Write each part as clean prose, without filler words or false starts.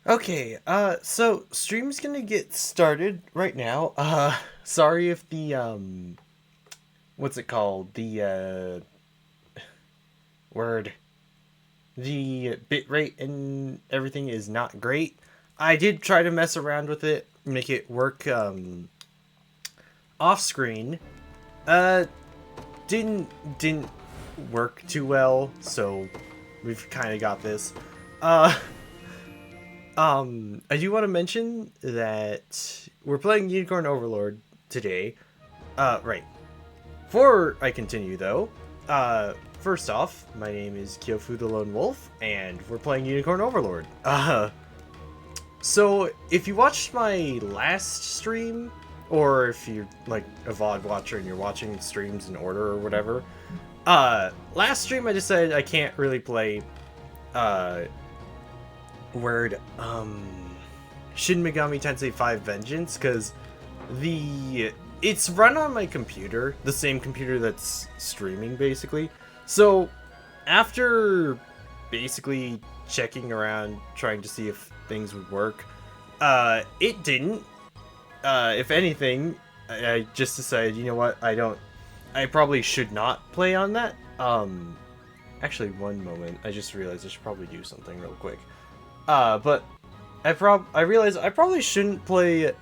Okay, so stream's gonna get started right now. Sorry if what's it called? Word. The bitrate and everything is not great. I did try to mess around with it, make it work, off screen. Uh, didn't work too well, so we've kind of got this. Uh, I do want to mention that we're playing Unicorn Overlord today. Right. Before I continue, though, first off, my name is Kyofu the Lone Wolf, and we're playing Unicorn Overlord. So if you watched my last stream, or if you're like a VOD watcher and you're watching streams in order or whatever, last stream I decided I can't really play, uh, word Shin Megami Tensei 5 Vengeance because it's run on my computer, the same computer that's streaming basically. So after basically checking around trying to see if things would work, it didn't. If anything, I just decided, you know what, I probably should not play on that. Actually, one moment, I just realized I should probably do something real quick. But I realized I probably shouldn't play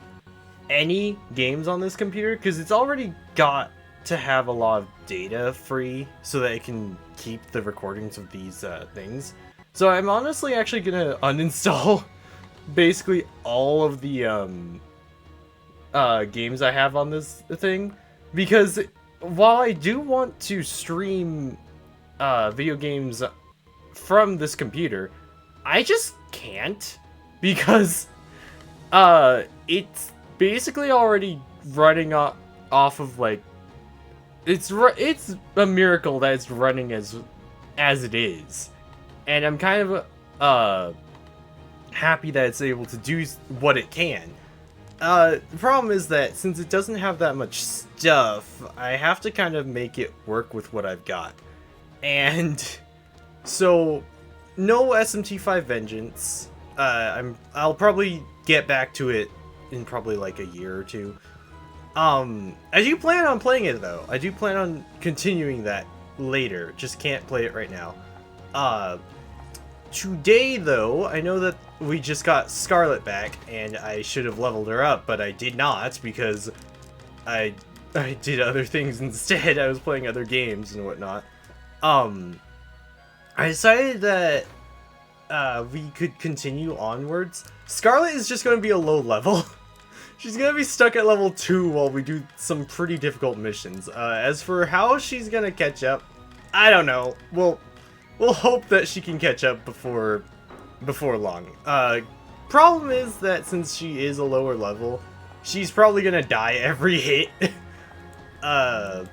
any games on this computer because it's already got to have a lot of data free so that it can keep the recordings of these things. So I'm honestly actually gonna uninstall basically all of the games I have on this thing, because while I do want to stream video games from this computer, I just can't because it's basically already running off of like it's a miracle that it's running as it is, and I'm kind of happy that it's able to do what it can. The problem is that since it doesn't have that much stuff, I have to kind of make it work with what I've got. And so no SMT5 Vengeance. I'll probably get back to it in probably like a year or two. I do plan on playing it though. I do plan on continuing that later. Just can't play it right now. Today though, I know that we just got Scarlett back, and I should have leveled her up, but I did not because I did other things instead. I was playing other games and whatnot. I decided that we could continue onwards. Scarlett is just going to be a low level. She's going to be stuck at level 2 while we do some pretty difficult missions. As for how she's going to catch up, I don't know. We'll hope that she can catch up before long. Problem is that since she is a lower level, she's probably going to die every hit. And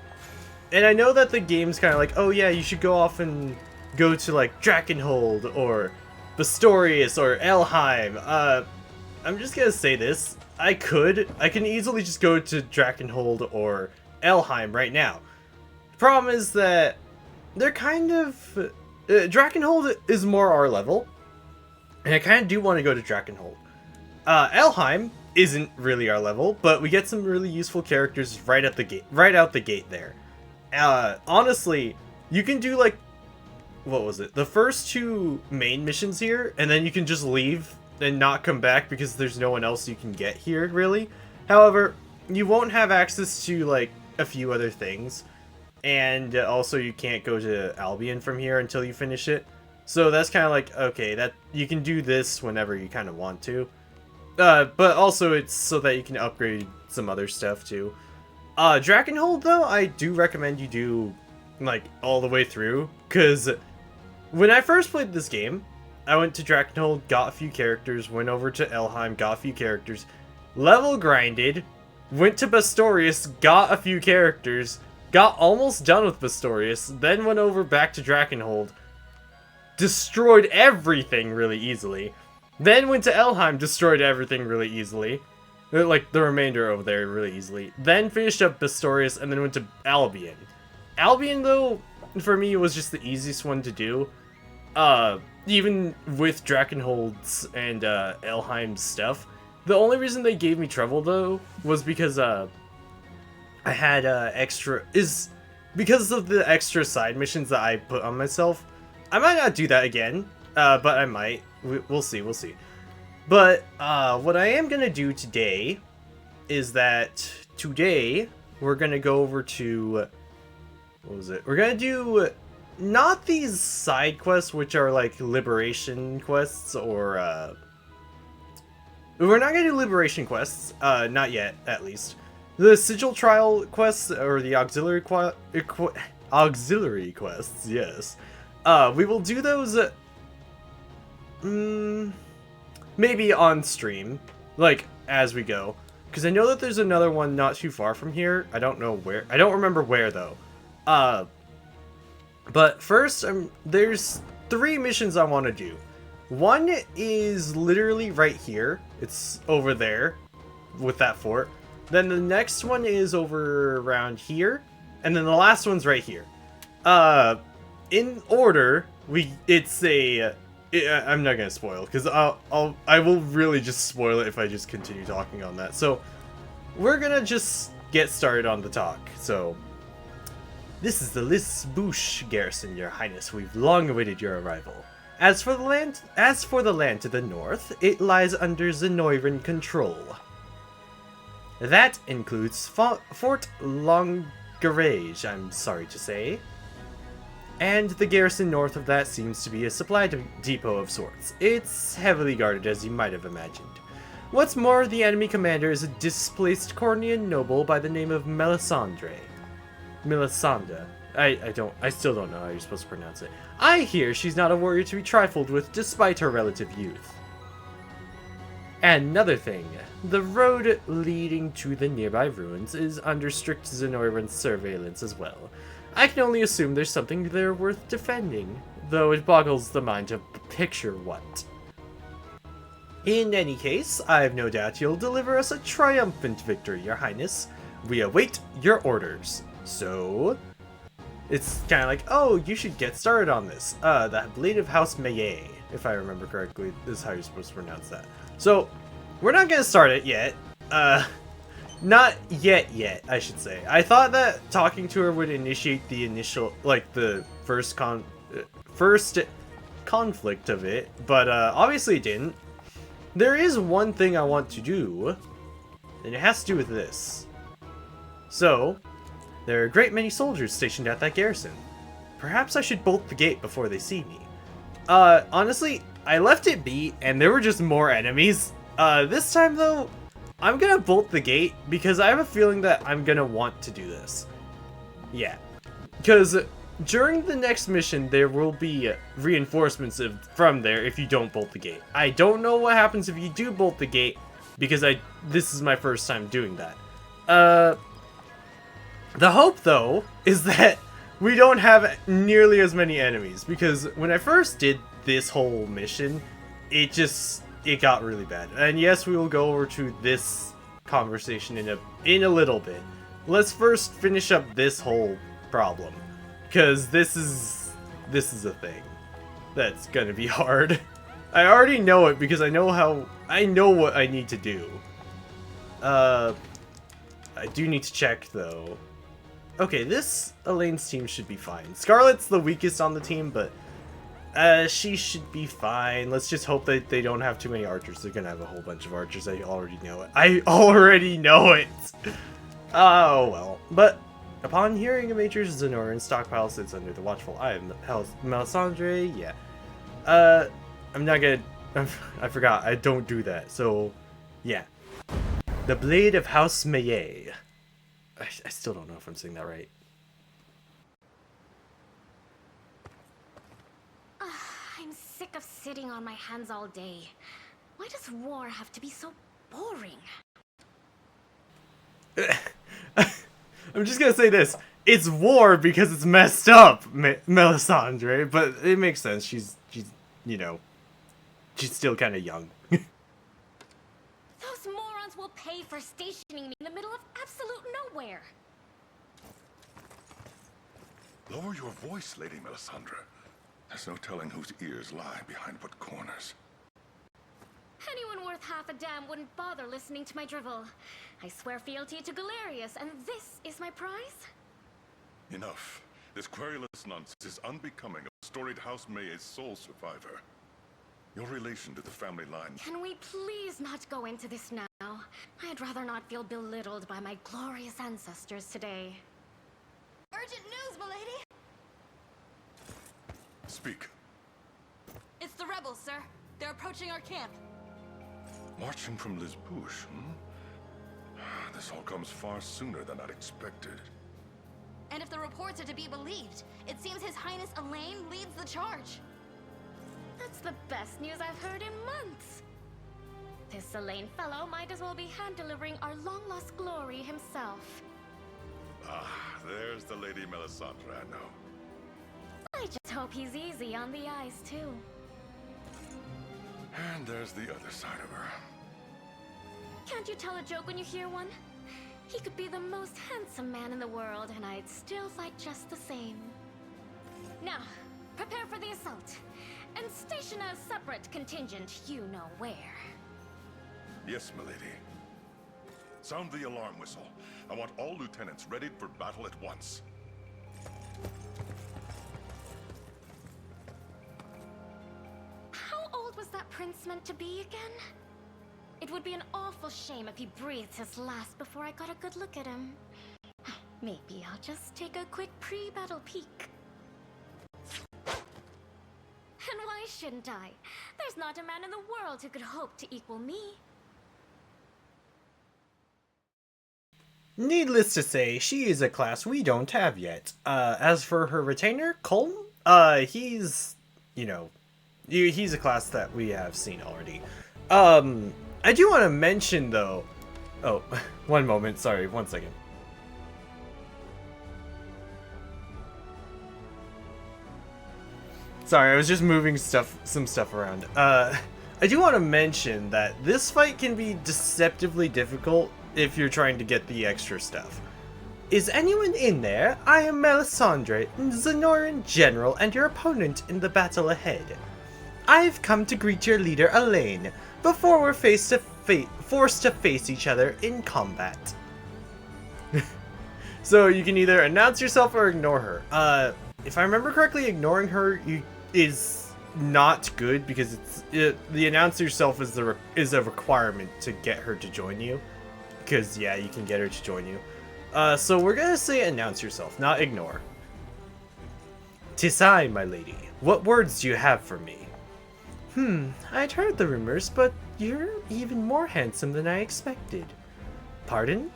I know that the game's kind of like, oh yeah, you should go off and go to like Drakenhold or Bastorius or Elheim. I'm just gonna say this. I can easily just go to Drakenhold or Elheim right now. The problem is that they're kind of... Drakenhold is more our level, and I kind of do want to go to Drakenhold. Elheim isn't really our level, but we get some really useful characters right out the gate there. Honestly, you can do like, what was it? The first 2 main missions here, and then you can just leave and not come back because there's no one else you can get here, really. However, you won't have access to like a few other things, and also you can't go to Albion from here until you finish it. So that's kind of like, okay, that you can do this whenever you kind of want to. But also it's so that you can upgrade some other stuff too. Drakenhold though, I do recommend you do like all the way through, because when I first played this game, I went to Drakenhold, got a few characters, went over to Elheim, got a few characters, level grinded, went to Bastorius, got a few characters, got almost done with Bastorius, then went over back to Drakenhold, destroyed everything really easily, then went to Elheim, destroyed everything really easily, like the remainder over there really easily, then finished up Bastorius, and then went to Albion. Albion though, for me, was just the easiest one to do. Even with Drakenhold's and Elheim's stuff, the only reason they gave me trouble though was because I had because of the extra side missions that I put on myself. I might not do that again, but I might. We'll see. We'll see. But what I am gonna do today is that today we're gonna go over to what was it? We're gonna do not these side quests, which are like liberation quests, or we're not gonna do liberation quests. Not yet, at least. The sigil trial quests or the auxiliary quests. Yes. We will do those. Maybe on stream, like as we go, because I know that there's another one not too far from here. I don't know where. I don't remember where though. But first, there's 3 missions I want to do. One is literally right here. It's over there with that fort. Then the next one is over around here, and then the last one's right here. In order, I'm not gonna spoil because I will really just spoil it if I just continue talking on that. So we're gonna just get started on the talk. So this is the Lisbouche garrison, Your Highness. We've long awaited your arrival. As for the land to the north, it lies under Zenoiran control. That includes Fort Longarage, I'm sorry to say. And the garrison north of that seems to be a supply depot of sorts. It's heavily guarded, as you might have imagined. What's more, the enemy commander is a displaced Cornian noble by the name of Melisandre. Melisanda. I still don't know how you're supposed to pronounce it. I hear she's not a warrior to be trifled with, despite her relative youth. And another thing, the road leading to the nearby ruins is under strict Zenoiran surveillance as well. I can only assume there's something there worth defending, though it boggles the mind to picture what. In any case, I've no doubt you'll deliver us a triumphant victory, Your Highness. We await your orders. So, it's kind of like, oh, you should get started on this. The Blade of House Maye, if I remember correctly, is how you're supposed to pronounce that. So, we're not going to start it yet. Not yet, I should say. I thought that talking to her would initiate the initial, like, the first conflict of it, but obviously it didn't. There is one thing I want to do, and it has to do with this. So, there are a great many soldiers stationed at that garrison. Perhaps I should bolt the gate before they see me. Honestly, I left it be, and there were just more enemies. This time, though, I'm gonna bolt the gate, because I have a feeling that I'm gonna want to do this. Yeah. Because during the next mission, there will be reinforcements from there if you don't bolt the gate. I don't know what happens if you do bolt the gate, because this is my first time doing that. The hope, though, is that we don't have nearly as many enemies, because when I first did this whole mission, it got really bad. And yes, we will go over to this conversation in a little bit. Let's first finish up this whole problem, because this is a thing that's gonna be hard. I already know it because I know what I need to do. I do need to check though. Okay, this Elaine's team should be fine. Scarlett's the weakest on the team, but she should be fine. Let's just hope that they don't have too many archers. They're gonna have a whole bunch of archers. I already know it. I already know it! Oh, well. But, upon hearing a major Zenoiran stockpile sits under the watchful eye of Melisandre, yeah. I'm not gonna... I forgot. I don't do that. So, yeah. The Blade of House Maye. I still don't know if I'm saying that right. I'm sick of sitting on my hands all day. Why does war have to be so boring? I'm just gonna say this. It's war because it's messed up, Melisandre, but it makes sense. She's you know, she's still kind of young. Those morons will pay for stationing me in the middle of absolute nowhere. Lower your voice, Lady Melisandre. There's no telling whose ears lie behind what corners. Anyone worth half a damn wouldn't bother listening to my drivel. I swear fealty to Galerius, and this is my prize? Enough. This querulous nonsense is unbecoming of a storied House May's sole survivor. Your relation to the family line... Can we please not go into this now? I'd rather not feel belittled by my glorious ancestors today. Urgent news, milady! Speak. It's the rebels, sir. They're approaching our camp. Marching from Lisbouche, hmm? This all comes far sooner than I'd expected. And if the reports are to be believed, it seems His Highness Elaine leads the charge. That's the best news I've heard in months. This Elaine fellow might as well be hand-delivering our long-lost glory himself. Ah, there's the Lady Melisandre I know. I just hope he's easy on the eyes, too. And there's the other side of her. Can't you tell a joke when you hear one? He could be the most handsome man in the world, and I'd still fight just the same. Now, prepare for the assault. And station a separate contingent, you know where. Yes, milady. Sound the alarm whistle. I want all lieutenants readied for battle at once. How old was that prince meant to be again? It would be an awful shame if he breathed his last before I got a good look at him. Maybe I'll just take a quick pre-battle peek. And why shouldn't I? There's not a man in the world who could hope to equal me. Needless to say, she is a class we don't have yet. As for her retainer, Colm, he's, you know, he's a class that we have seen already. I do want to mention, though... Oh, one moment, sorry, 1 second. Sorry, I was just moving some stuff around. I do want to mention that this fight can be deceptively difficult if you're trying to get the extra stuff. Is anyone in there? I am Melisandre, Zenoiran General, and your opponent in the battle ahead. I've come to greet your leader, Elaine, before we're forced to face each other in combat. So you can either announce yourself or ignore her. If I remember correctly, ignoring her is not good because the announce yourself is a requirement to get her to join you. Because yeah, you can get her to join you. So we're gonna say announce yourself, not ignore. 'Tis I, my lady. What words do you have for me? I'd heard the rumors, but you're even more handsome than I expected. Pardon?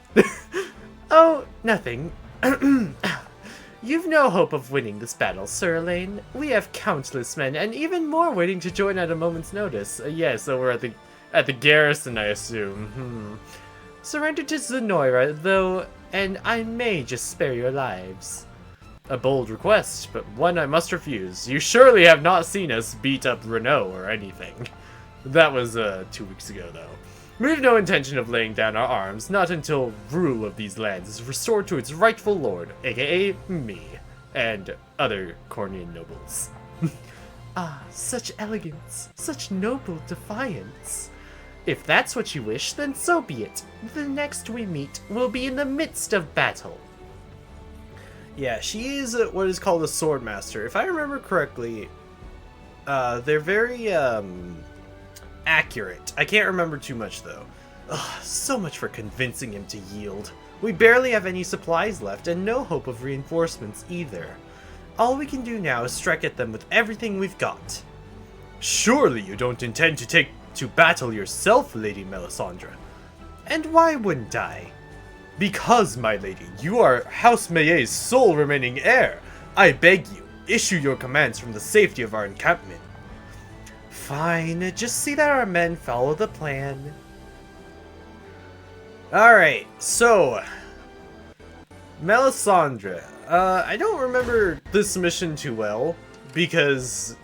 Oh, nothing. You've no hope of winning this battle, Sir Elaine. We have countless men, and even more waiting to join at a moment's notice. Yeah, so we're at the garrison, I assume. Surrender to Zenoiran, though, and I may just spare your lives. A bold request, but one I must refuse. You surely have not seen us beat up Renault or anything. That was 2 weeks ago, though. We have no intention of laying down our arms, not until rule of these lands is restored to its rightful lord, aka me, and other Cornian nobles. Ah, such elegance, such noble defiance. If that's what you wish, then so be it. The next we meet will be in the midst of battle. Yeah, she is what is called a sword master. If I remember correctly, they're very accurate. I can't remember too much though. Ugh, so much for convincing him to yield. We barely have any supplies left and no hope of reinforcements either. All we can do now is strike at them with everything we've got. Surely you don't intend to take to battle yourself, Lady Melisandre. And why wouldn't I? Because, my lady, you are House May's sole remaining heir. I beg you, issue your commands from the safety of our encampment. Fine, just see that our men follow the plan. Alright, so... Melisandre. I don't remember this mission too well, because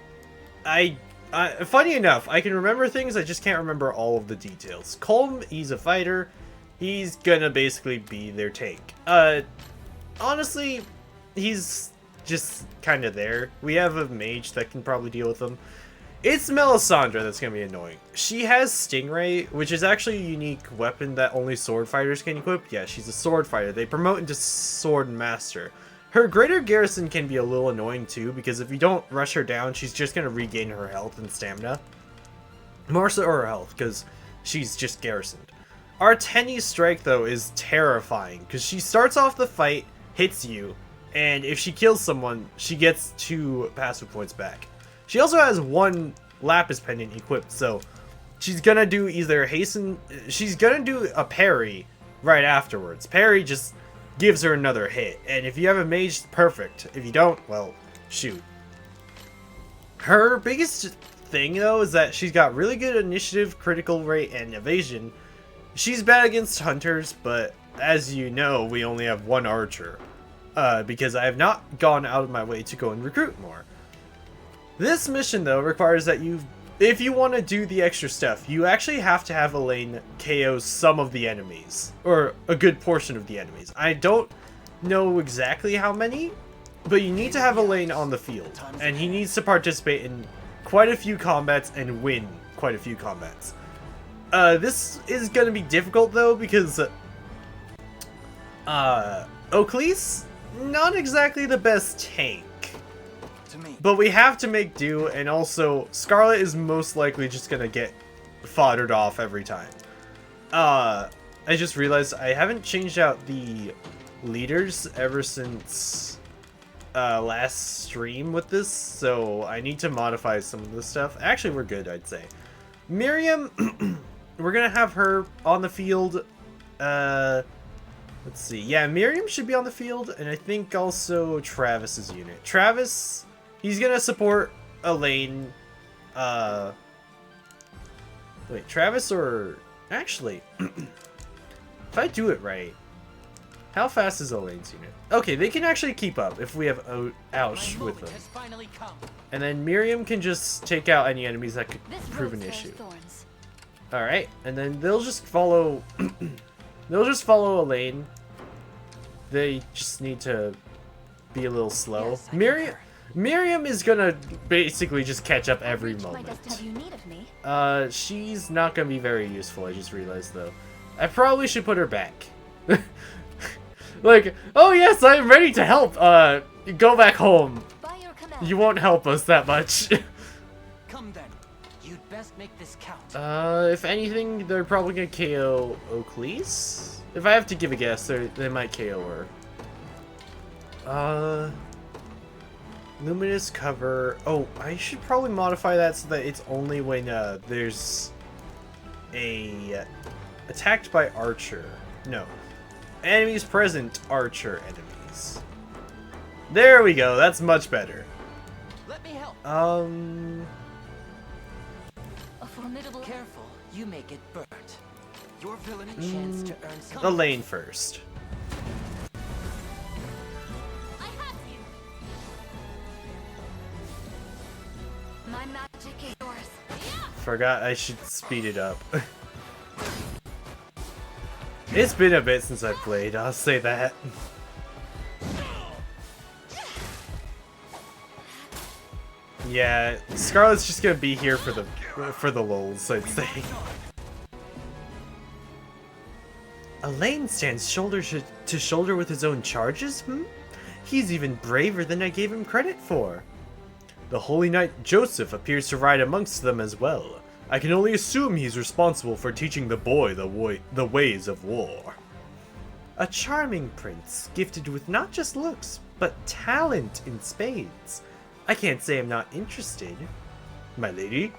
funny enough, I can remember things, I just can't remember all of the details. Colm, he's a fighter. He's gonna basically be their tank. Honestly, he's just kind of there. We have a mage that can probably deal with them. It's Melisandre that's going to be annoying. She has Stingray, which is actually a unique weapon that only sword fighters can equip. Yeah, she's a sword fighter. They promote into sword master. Her greater garrison can be a little annoying too, because if you don't rush her down, she's just going to regain her health and stamina. More so her health, because she's just garrisoned. Our Tenny Strike, though, is terrifying, because she starts off the fight, hits you, and if she kills someone, she gets 2 passive points back. She also has 1 Lapis Pendant equipped, so she's gonna do either hasten... She's gonna do a parry right afterwards. Parry just gives her another hit, and if you have a mage, perfect. If you don't, well, shoot. Her biggest thing, though, is that she's got really good initiative, critical rate, and evasion. She's bad against hunters, but as you know, we only have 1 archer, because I have not gone out of my way to go and recruit more. This mission, though, requires that if you want to do the extra stuff, you actually have to have Elaine KO some of the enemies, or a good portion of the enemies. I don't know exactly how many, but you need to have Elaine on the field, and he needs to participate in quite a few combats and win quite a few combats. This is going to be difficult, though, because Oakleys, not exactly the best tank. But we have to make do, and also Scarlett is most likely just gonna get foddered off every time. I just realized I haven't changed out the leaders ever since last stream with this, so I need to modify some of this stuff. Actually, we're good, I'd say. Miriam, we're gonna have her on the field. Let's see. Yeah, Miriam should be on the field, and I think also Travis's unit. Travis... He's gonna support Elaine. Wait, Travis or... Actually, if I do it right, how fast is Elaine's unit? Okay, they can actually keep up if we have Ouch with them. And then Miriam can just take out any enemies that could prove an issue. Alright, and then they'll just follow... they'll just follow Elaine. They just need to be a little slow. Miriam is gonna basically just catch up every moment. She's not gonna be very useful, I just realized, though. I probably should put her back. Like, oh yes, I'm ready to help! Go back home. You won't help us that much. Come then. You'd best make this count. If anything, they're probably gonna KO Oakleys? If I have to give a guess, they might KO her. Luminous cover. Oh, I should probably modify that so that it's only when there's a attacked by archer. No. Enemies present, archer enemies. There we go. That's much better. Let me help. A formidable... Careful, you may get burnt. Your villainy chance to earn some... Elaine first. My magic is yours. Forgot I should speed it up. It's been a bit since I played, I'll say that. Yeah, Scarlett's just gonna be here for the lulz, I'd say. Elaine stands shoulder to shoulder with his own charges? He's even braver than I gave him credit for. The Holy Knight Joseph appears to ride amongst them as well. I can only assume he's responsible for teaching the boy the ways of war. A charming prince, gifted with not just looks, but talent in spades. I can't say I'm not interested. My lady?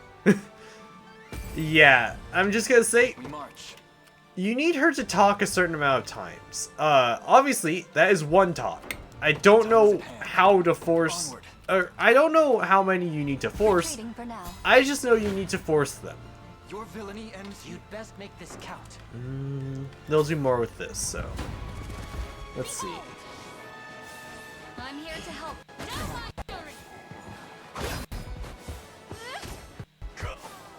Yeah, I'm just gonna say... We march. You need her to talk a certain amount of times. Obviously, that is 1 talk. I don't know how to force... I don't know how many you need to force. I just know you need to force them. Your villainy ends. You'd best make this count. They'll do more with this, so let's see. I'm here to help.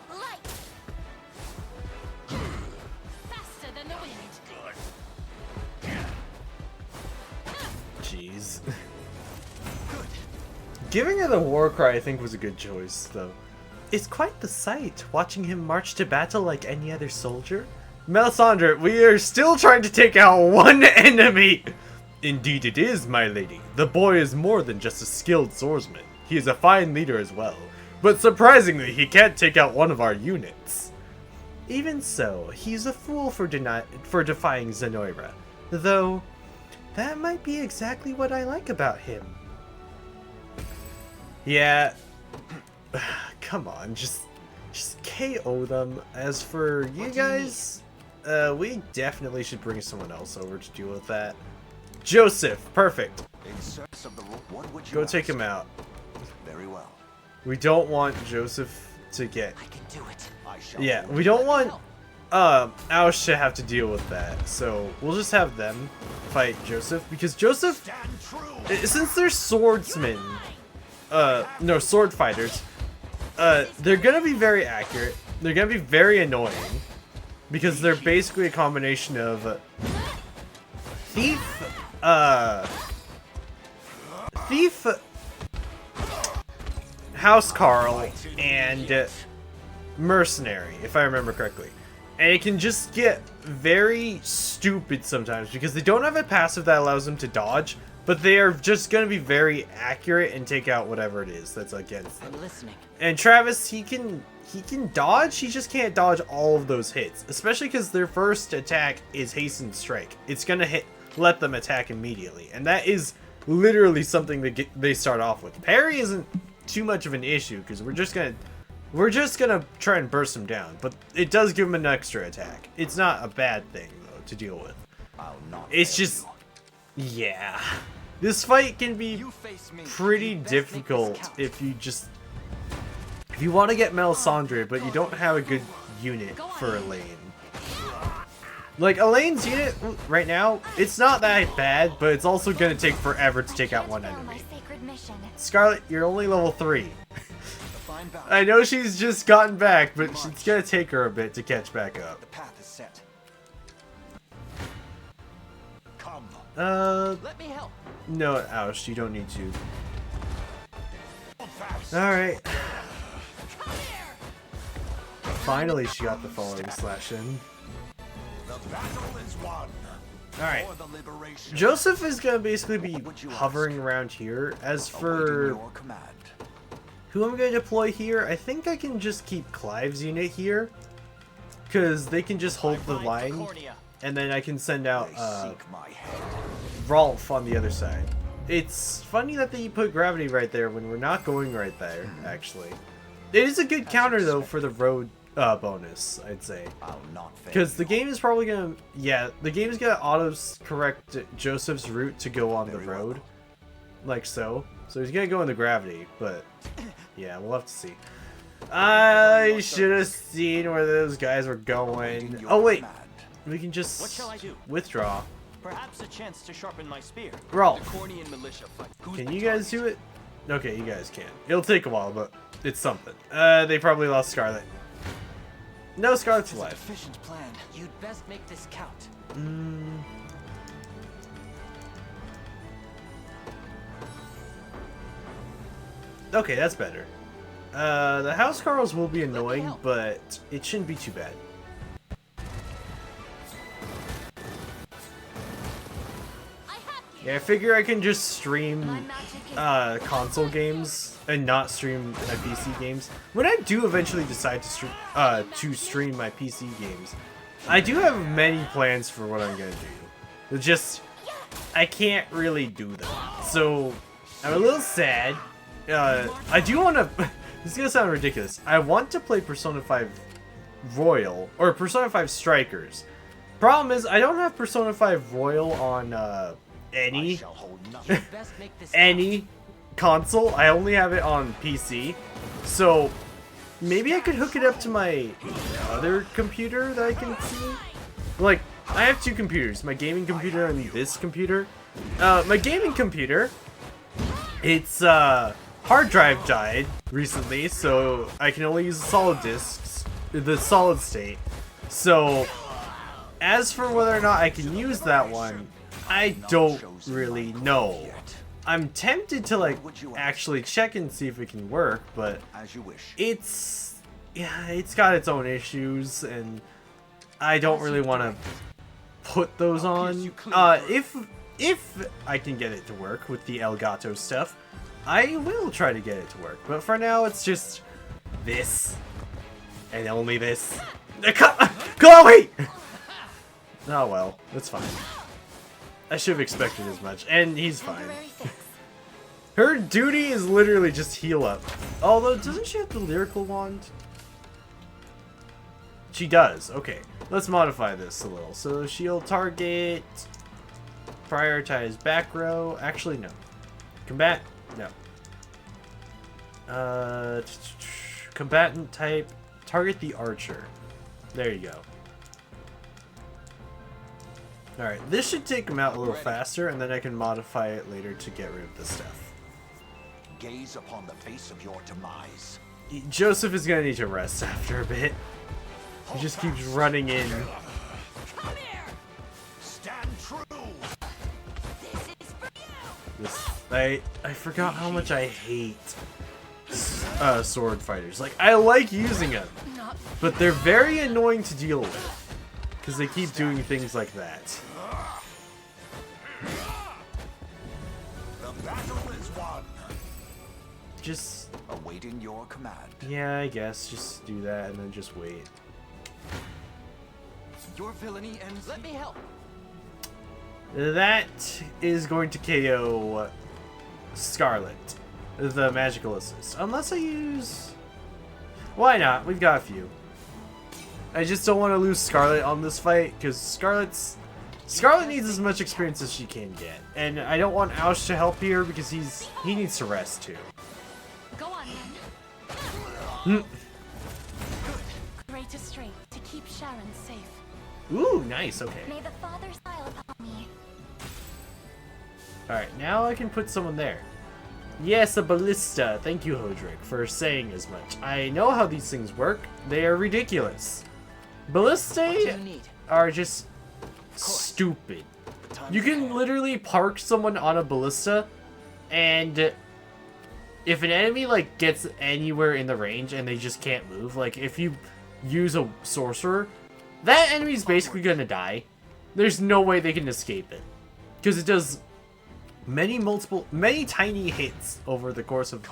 Light. Faster than the wind. Jeez. Good. Giving her the war cry I think was a good choice, though. It's quite the sight, watching him march to battle like any other soldier. Melisandre, we are still trying to take out one enemy! Indeed it is, my lady. The boy is more than just a skilled swordsman. He is a fine leader as well. But surprisingly, he can't take out one of our units. Even so, he's a fool for defying Zenoiran. Though, that might be exactly what I like about him. Yeah, come on, just KO them. As for you guys, we definitely should bring someone else over to deal with that. Joseph, perfect. Go take him out. Very well. We don't want Joseph to get... I can do it. Yeah, we don't want Aush to have to deal with that. So we'll just have them fight Joseph, because Joseph, since they're swordsmen, no, sword fighters, they're gonna be very accurate. They're gonna be very annoying, because they're basically a combination of thief, Housecarl, and mercenary, if I remember correctly. And it can just get very stupid sometimes because they don't have a passive that allows them to dodge, but they are just going to be very accurate and take out whatever it is that's against them. I'm listening. And Travis, he can dodge, he just can't dodge all of those hits, especially because their first attack is hastened strike. It's going to let them attack immediately, and that is literally something that they start off with. Parry isn't too much of an issue because we're just gonna try and burst him down, but it does give him an extra attack. It's not a bad thing though to deal with. It's just, yeah, this fight can be pretty difficult if you want to get Melisandre, but you don't have a good unit for Elaine. Like, Elaine's unit right now, it's not that bad, but it's also gonna take forever to take out one enemy. Scarlett, you're only level 3. I know she's just gotten back, but it's gonna take her a bit to catch back up. The path is set. Come. Let me help. No, Aush, you don't need to. Alright. Finally, she got the following slash in. Alright. Joseph is gonna basically be hovering around here. As for who I'm going to deploy here, I think I can just keep Clive's unit here, because they can just hold the line, and then I can send out Rolf on the other side. It's funny that they put gravity right there when we're not going right there, actually. It is a good counter, though, for the road bonus, I'd say. Because the game is probably going to... Yeah, the game is going to auto-correct Joseph's route to go on the road. Like so. So he's going to go in the gravity, but... Yeah, we'll have to see. I should have seen where those guys were going. Oh wait, we can just withdraw. Perhaps a chance to sharpen my spear. Rolf, Cornian militia fight. can you guys do it? Okay, you guys can. It'll take a while, but it's something. They probably lost Scarlett. No, Scarlett's alive. Efficient plan. You'd best make this count. Okay, that's better. The Housecarls will be annoying, but it shouldn't be too bad. Yeah, I figure I can just stream console games and not stream my PC games. When I do eventually decide to stream my PC games, I do have many plans for what I'm gonna do. It's just I can't really do them, so I'm a little sad. I do want to... This is going to sound ridiculous. I want to play Persona 5 Royal, or Persona 5 Strikers. Problem is, I don't have Persona 5 Royal on any console. I only have it on PC. So, maybe I could hook it up to my other computer that I can see. Like, I have two computers. My gaming computer and this computer. My gaming computer, it's... hard drive died recently, so I can only use the solid discs, the solid state. So, as for whether or not I can use that one, I don't really know. I'm tempted to like Would you ask? actually check and see if it can work, but As you wish. yeah, it's got its own issues, and I don't really want to put those on. If I can get it to work with the Elgato stuff, I will try to get it to work. But for now, it's just this and only this. Go away! Oh well, that's fine. I should have expected as much, and he's fine. Temporary fix. Her duty is literally just heal up. Although, doesn't she have the lyrical wand? She does. Okay, let's modify this a little. So shield target, prioritize back row. Actually, no. Combat, no. Combatant type, target the archer. There you go. Alright, this should take him out a little faster, and then I can modify it later to get rid of the stuff. Gaze upon the face of your demise. Joseph is gonna need to rest after a bit. He just keeps running in. Come here. Stand true. This is for you. I forgot how much I hate sword fighters. Like, I like using them, but they're very annoying to deal with because they keep doing things like that. The battle is won. Just, Awaiting your command. yeah, I guess just do that and then just wait. Your villainy ends. Let me help. That is going to KO Scarlett, the magical assist. Unless I use... Why not? We've got a few. I just don't want to lose Scarlett on this fight, because Scarlett needs as much experience as she can get. And I don't want Aush to help here, because he needs to rest too. Go on then. Hmm. Greatest strength to keep Sharon safe. Ooh, nice, okay. May the Father smile upon me. Alright, now I can put someone there. Yes, a ballista. Thank you, Hodrick, for saying as much. I know how these things work. They are ridiculous. Ballistae are just stupid. You can literally park someone on a ballista, and if an enemy like gets anywhere in the range and they just can't move, like if you use a sorcerer, that enemy's basically gonna die. There's no way they can escape it, because it does many tiny hits over the course of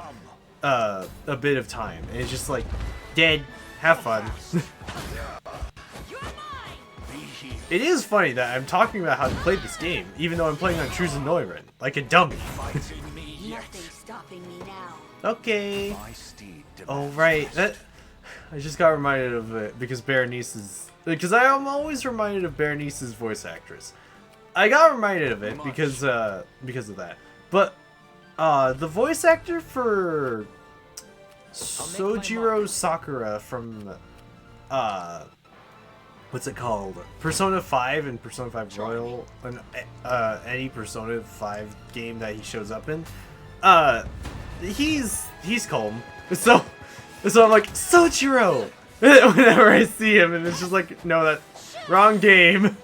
a bit of time, and it's just like dead. Have fun. It is funny that I'm talking about how to play this game, even though I'm playing on True Zenoiran, like a dummy. Nothing's stopping me now. Okay. My steed Oh demands right, rest. I just got reminded of it because because I am always reminded of Berenice's voice actress. I got reminded of it because of that. But the voice actor for Sojiro Sakura from what's it called? Persona 5 and Persona 5 Royal, and any Persona 5 game that he shows up in. He's calm. So I'm like, Sojiro! Whenever I see him, and it's just like, no, that wrong game.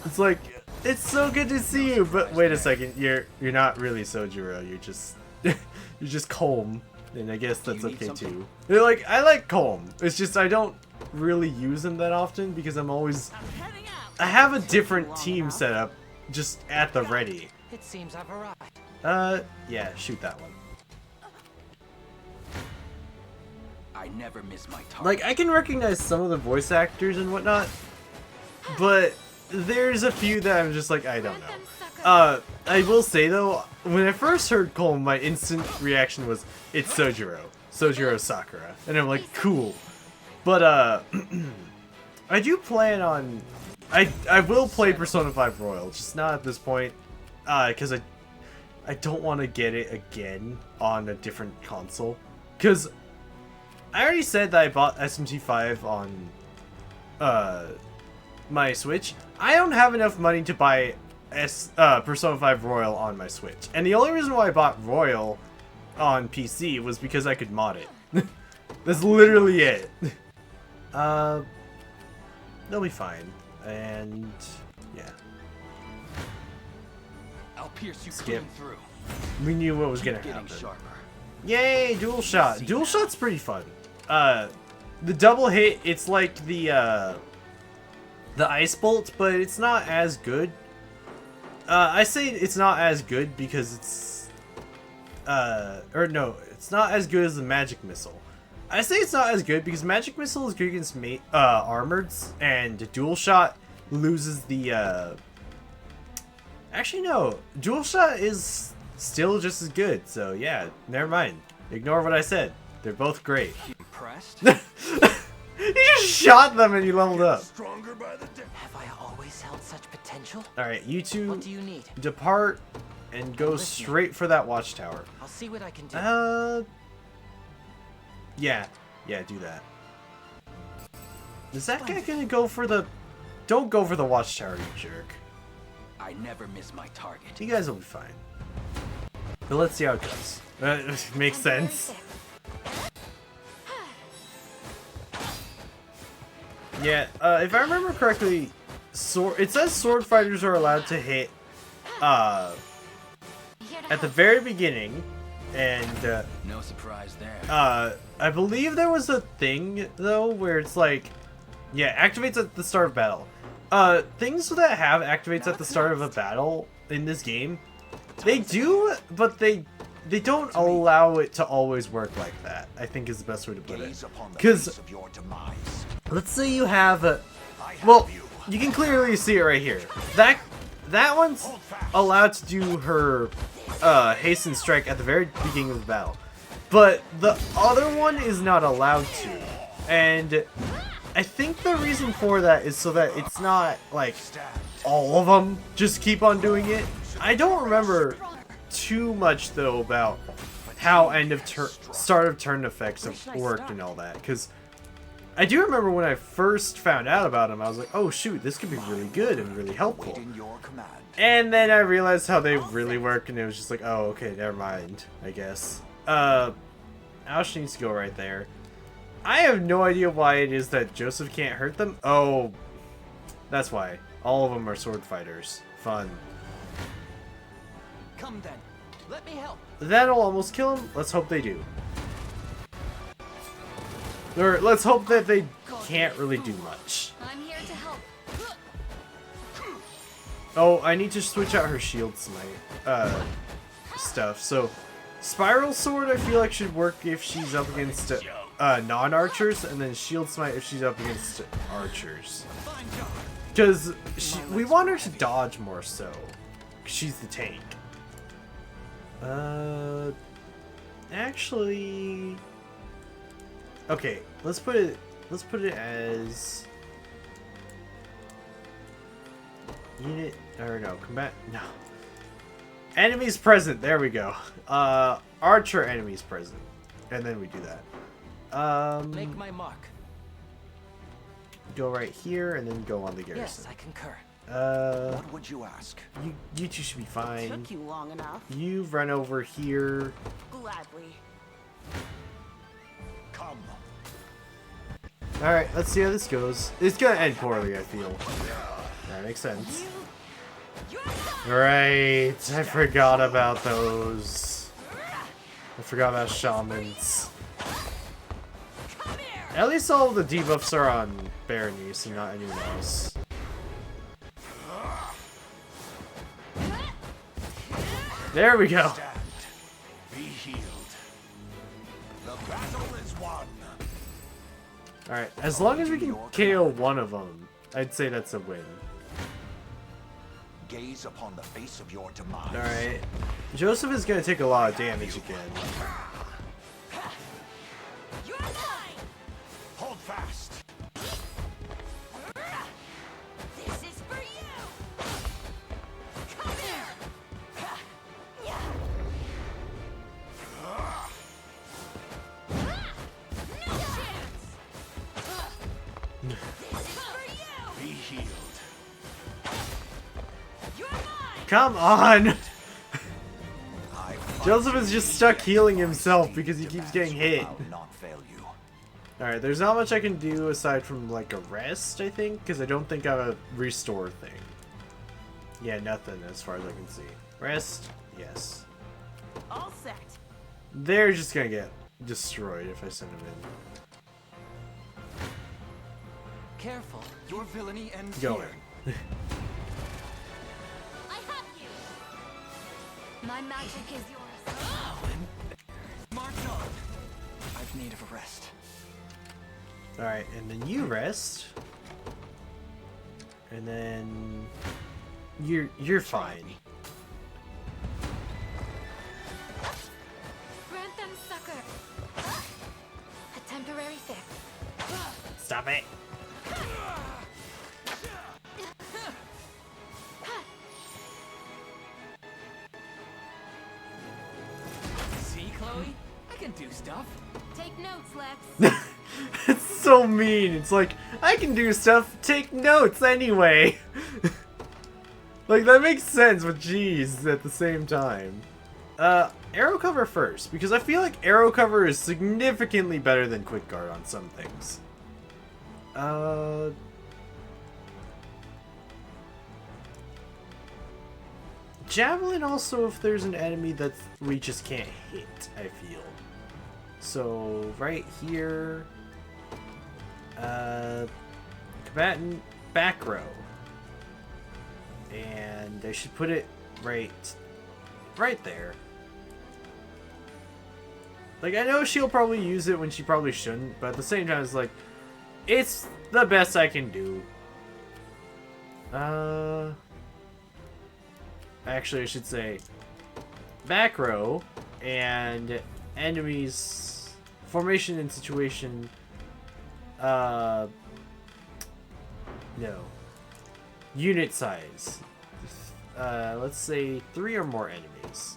It's like, it's so good to see you, but wait a second, you're not really Sojiro, you're just you're just calm, and I guess that's okay too. They're like, I like calm. It's just I don't really use him that often because I have a different team set up just at the ready. It seems I've arrived. Yeah, shoot that one. I never miss my target. Like, I can recognize some of the voice actors and whatnot, but there's a few that I'm just like, I don't know. I will say though, when I first heard Cole, my instant reaction was, it's Sojiro Sakura, and I'm like, cool. But I do plan on, I will play Persona 5 Royal, just not at this point, because I don't want to get it again on a different console, because I already said that I bought SMT5 on my Switch. I don't have enough money to buy Persona 5 Royal on my Switch. And the only reason why I bought Royal on PC was because I could mod it. That's literally it. They'll be fine. And yeah. pierce you Skip. clean through. We knew what was Keep gonna getting happen. sharper. Yay, dual shot. Dual shot's pretty fun. The double hit, it's like the ice bolt, but it's not as good. I say it's not as good because it's or no, it's not as good as the magic missile. I say it's not as good because magic missile is good against armoreds, and dual shot loses the actually no, dual shot is still just as good. So yeah, never mind. Ignore what I said. They're both great. Impressed? You just shot them and you leveled up. Stronger by the day. Have I always held such potential? Alright, you two What do you need? depart and go straight for that watchtower. I'll see what I can do. Yeah, do that. Is that guy gonna go for the... Don't go for the watchtower, you jerk. I never miss my target. You guys will be fine. But let's see how it goes. Makes sense. Yeah, if I remember correctly, it says sword fighters are allowed to hit at the very beginning, and No surprise there. I believe there was a thing though where it's like, yeah, activates at the start of battle. Things that have activates at the start of a battle in this game, they do, but they don't allow it to always work like that, I think is the best way to put it. Because let's say you have well, you can clearly see it right here. That one's allowed to do her hasten strike at the very beginning of the battle, but the other one is not allowed to. And I think the reason for that is so that it's not like all of them just keep on doing it. I don't remember too much though about how start of turn effects have worked and all that, because I do remember when I first found out about them, I was like, oh shoot, this could be really good and really helpful. And then I realized how they really work, and it was just like, oh, okay, never mind, I guess. Ash needs to go right there. I have no idea why it is that Joseph can't hurt them. Oh, that's why. All of them are sword fighters. Fun. Come then. Let me help. That'll almost kill him. Let's hope they do. Or let's hope that they can't really do much. I'm here to help. Oh, I need to switch out her shield smite stuff. So, Spiral Sword I feel like should work if she's up against non-archers, and then Shield Smite if she's up against archers. Because we want her to dodge more so. 'Cause she's the tank. Actually... Okay, let's put it as... Unit, or no, combat, no. Enemies present, there we go. Archer enemies present. And then we do that. Make my mark. Go right here and then go on the garrison. Yes, I concur. What would you ask? You two should be fine. Took you long enough. You run over here. Gladly. Come. Alright, let's see how this goes. It's gonna end poorly, I feel. That makes sense. Right, I forgot about those. I forgot about shamans. At least all the debuffs are on Berenice and not anyone else. There we go. Be healed. The battle is won. Alright, as long as we can KO one of them, I'd say that's a win. Gaze upon the face of your demise. Alright. Joseph is going to take a lot of damage again. Hold fast. This is for you. Come here. No chance. This is for you. Be healed. You're mine. Come on! I fight Joseph is just stuck healing himself because he keeps getting hit. I'll not fail you. Alright, there's not much I can do aside from like a rest, I think, because I don't think I have a restore thing. Yeah, nothing as far as I can see. Rest? Yes. All set. They're just gonna get destroyed if I send them in. Careful, your villainy ends Go here. in. I have you! My magic is yours. March on. I've need of a rest. Alright, and then you rest. And then you're fine. Grant them succor. A temporary fix. Stop it. See, Chloe? I can do stuff. Take notes, Lex. It's so mean. It's like, I can do stuff, take notes anyway. Like, that makes sense, but geez, at the same time. Arrow cover first, because I feel like arrow cover is significantly better than quick guard on some things. Javelin also if there's an enemy that we just can't hit, I feel. So, right here, combatant back row. And I should put it right there. Like, I know she'll probably use it when she probably shouldn't, but at the same time, it's like, it's the best I can do. Actually, I should say back row and enemies formation and situation. No. Unit size. Let's say 3 or more enemies.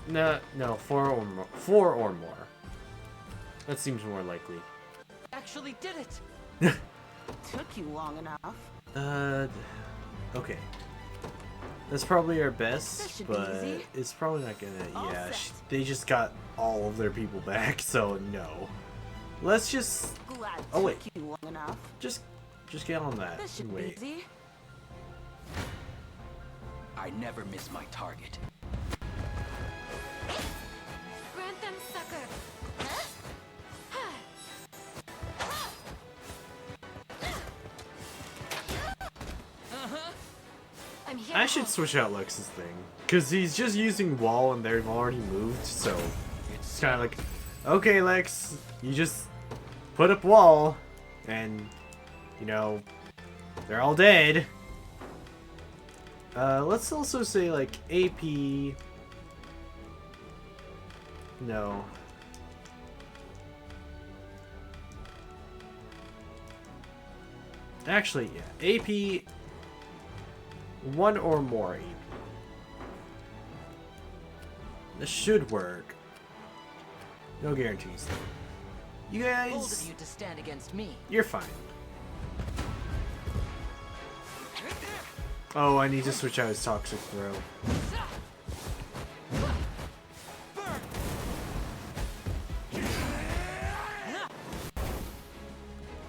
No, 4 or more. 4 or more. That seems more likely. Actually did it. Took you long enough. Okay. That's probably our That best, should be but easy. it's probably not gonna. All Yeah, set. they just got all of their people back, so no. Let's just Glad Oh, wait. took you long enough. just get on that This should and be wait. easy. I never miss my target. Grant them succor. I'm here. I should switch out Lex's thing, cause he's just using wall and they've already moved, so it's kind of like, okay, Lex, you just put up wall, and you know they're all dead. Let's also say like AP. No. Actually, yeah, AP. 1 or more AP. This should work. No guarantees though. You Bold guys, of you to stand against me. you're fine. Oh, I need to switch out his toxic throw.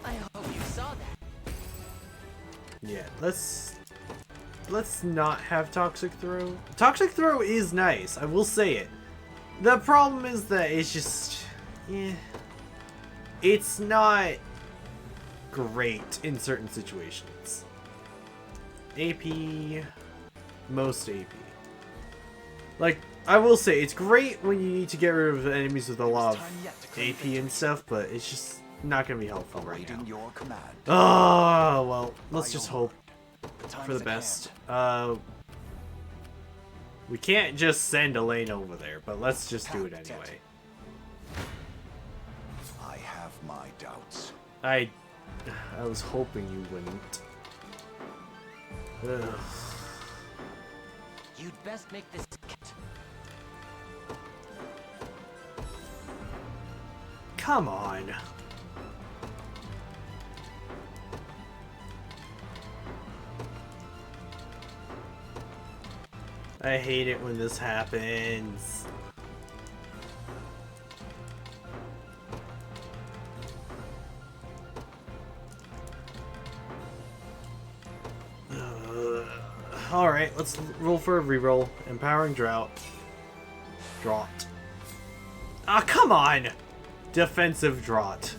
I hope you saw that. Yeah, let's not have toxic throw. Toxic throw is nice, I will say it. The problem is that it's just, it's not great in certain situations. AP, most AP. Like, I will say, it's great when you need to get rid of enemies with a lot of AP and stuff, but it's just not going to be helpful right now. Awaiting your command. Oh, well, let's By just your hope The time for is the at best. hand. We can't just send Elaine over there, but let's just do it Tapped it. anyway. I have my doubts. I was hoping you wouldn't. Ugh. You'd best make this count. Come on. I hate it when this happens. Ugh. Alright, let's roll for a reroll. Empowering Drought. Draught. Ah, come on! Defensive Draught.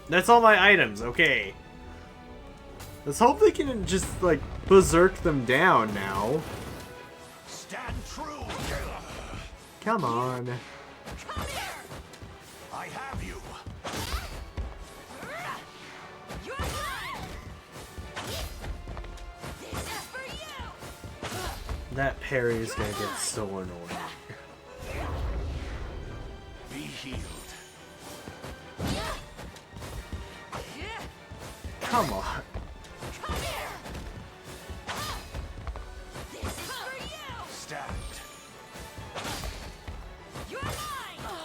That's all my items, okay. Let's hope they can just, like, berserk them down now. Stand true. Come on. Come here! I have you. You're mine! This is for you! That parry is gonna get so annoying. Be healed. Come on. Come here! This is for you! Stand. You're mine!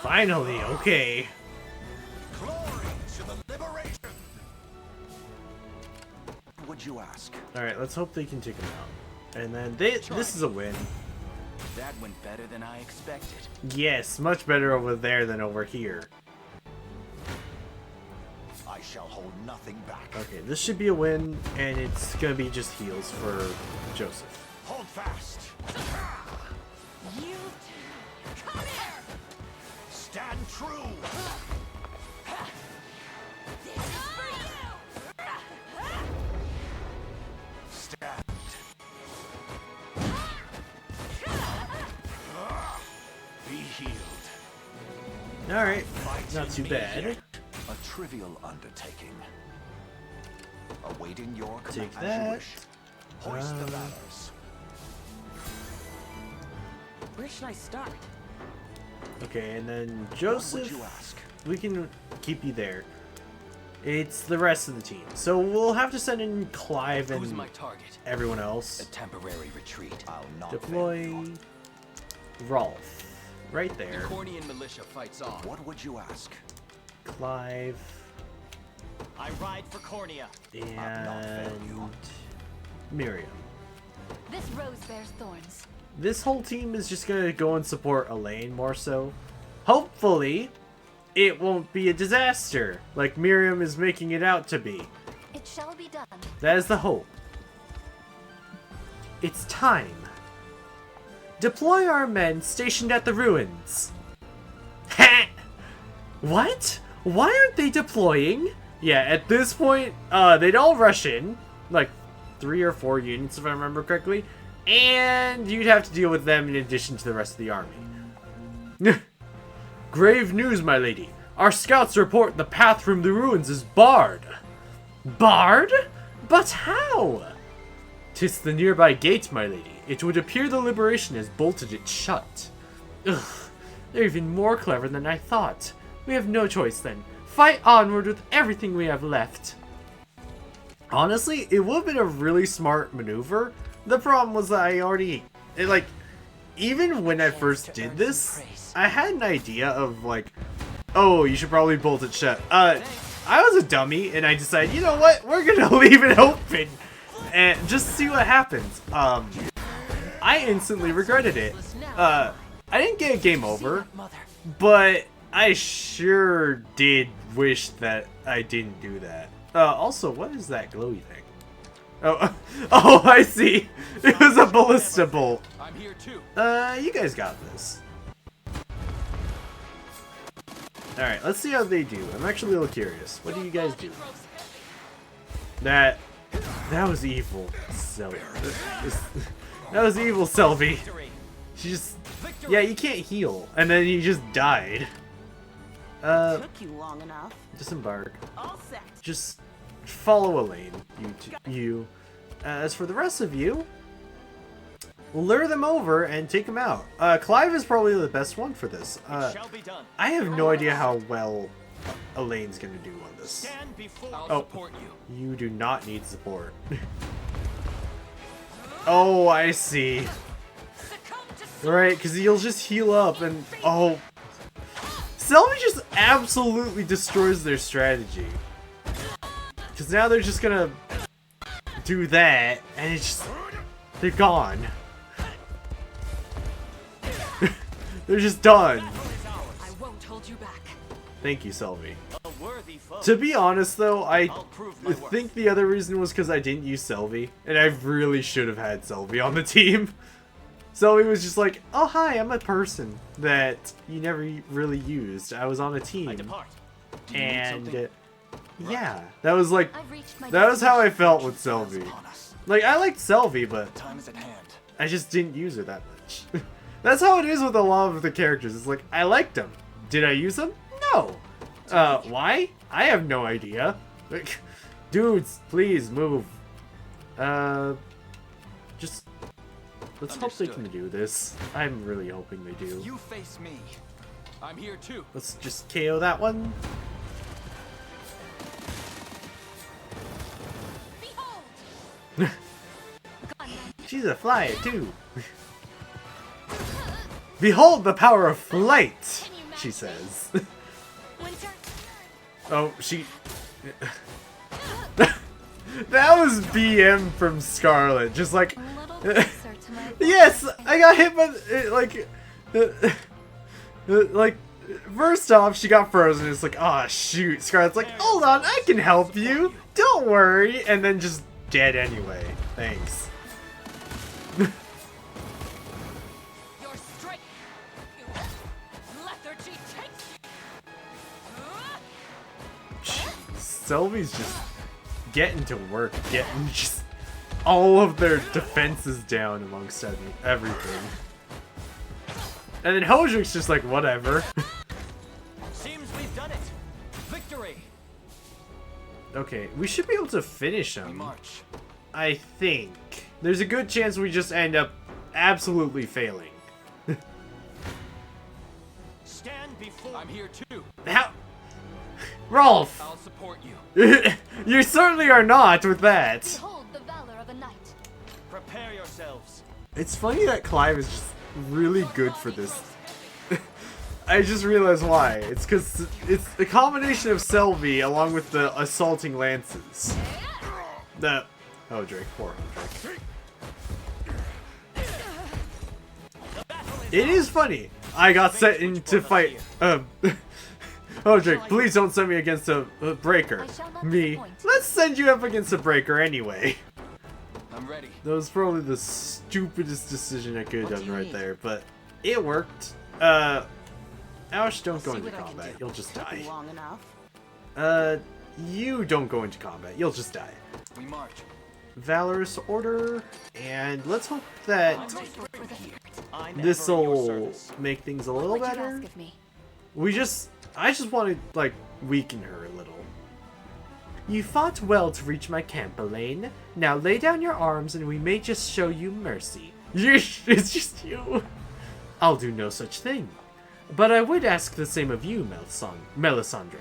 Finally, okay. Glory to the liberation. Would you ask? Alright, let's hope they can take him out. And then this is a win. That went better than I expected. Yes, much better over there than over here. I shall hold nothing back. Okay, this should be a win, and it's gonna be just heals for Joseph. Hold fast. You come here! Stand true. This is for you! Stand. Be healed. Alright, Fight not too me. bad. A trivial undertaking. Awaiting your Take command as that. you wish. Hoist the banners. Where should I start? Okay, and then What would Joseph, you ask? we can keep you there. It's the rest of the team. So we'll have to send in Clive Who's and my target? everyone else. A temporary retreat. I'll not Deploy fail you. Rolf. Right The there. Cornian militia fights on. What would you ask? Clive I ride for Cornia. and Miriam. This rose bears thorns. This whole team is just gonna go and support Elaine more so. Hopefully, it won't be a disaster like Miriam is making it out to be. It shall be done. That is the hope. It's time. Deploy our men stationed at the ruins. Ha! What? Why aren't they deploying? Yeah, at this point, they'd all rush in. Like 3 or 4 units, if I remember correctly. And you'd have to deal with them in addition to the rest of the army. Grave news, my lady. Our scouts report the path from the ruins is barred. Barred? But how? 'Tis the nearby gate, my lady. It would appear the liberation has bolted it shut. Ugh, they're even more clever than I thought. We have no choice then. Fight onward with everything we have left. Honestly, it would have been a really smart maneuver. The problem was that I already... even when I first did this, I had an idea of, like, oh, you should probably bolt it shut. I was a dummy, and I decided, you know what? We're gonna leave it open and just see what happens. I instantly regretted it. I didn't get a game over, but I sure did wish that I didn't do that. Also, what is that glowy thing? Oh, oh, I see. It was a ballista bolt. I'm here too. You guys got this. Alright, let's see how they do. I'm actually a little curious. What do you guys do? That was evil, Selby. That was evil, Selby. She just... yeah, you can't heal. And then you just died. Took you long enough. Disembark. All set. Just follow Elaine. You. As for the rest of you, lure them over and take them out. Clive is probably the best one for this. Shall be done. I have no idea how well Elaine's gonna do on this. Stand before. I'll support you. You do not need support. Oh, I see. Right, because he'll just heal up and... oh. Selby just absolutely destroys their strategy. Because now they're just gonna do that, and it's just... they're gone. They're just done. I won't hold you back. Thank you, Selby. A worthy worthy foe. To be honest, though, I I'll prove my worth. think the other reason was because I didn't use Selvi, and I really should have had Selvi on the team. Selvi was just like, oh hi, I'm a person that you never really used. I was on a I team, depart. and yeah, that was like, I've reached my that was how I felt with Destination Selvi. upon us. Like, I liked Selvi, but Time is at hand. I just didn't use her that much. That's how it is with a lot of the characters. It's like, I liked them. Did I use them? No. Why? I have no idea. Like, dudes, please move. Just let's hope they can do this. I'm really hoping they do. You face me. I'm here too. Let's just KO that one. Behold! She's a flyer too. Behold the power of flight, she says. Winter. Oh, she... That was BM from Scarlett, just like... A little closer to my Yes, I got hit by... like, first off, she got frozen, it's like, oh shoot, Scarlett's like, hold on, I can help you, don't worry, and then just dead anyway, thanks. Your strength. Lethargy takes. Sylvie's just getting to work, getting just all of their defenses down amongst everything. And then Hodrick's just like, whatever. Seems we've done it. Victory. Okay, we should be able to finish We him. march. I think. There's a good chance we just end up absolutely failing. Stand before. I'm here too. How? Rolf! I'll support you. You certainly are not with that. Behold the valor of a knight. Prepare yourselves. It's funny that Clive is just really good for this. I just realized why. It's because it's a combination of Selvi along with the assaulting lances. The Drake, poor Drake. It is funny. I got set in to fight. Drake, please don't send me against a breaker. Me. Let's send you up against a breaker anyway. I'm ready. That was probably the stupidest decision I could have done right there, but it worked. Ash, don't go See into what I can combat. do. You'll just Took die. long enough. You don't go into combat. You'll just die. We march. Valorous order, and let's hope that I'm ever this in your will service. make things a little What would you better. ask of me? I just want to, like, weaken her a little. You fought well to reach my camp, Elaine. Now lay down your arms and we may just show you mercy. It's just you. I'll do no such thing. But I would ask the same of you, Melisandre.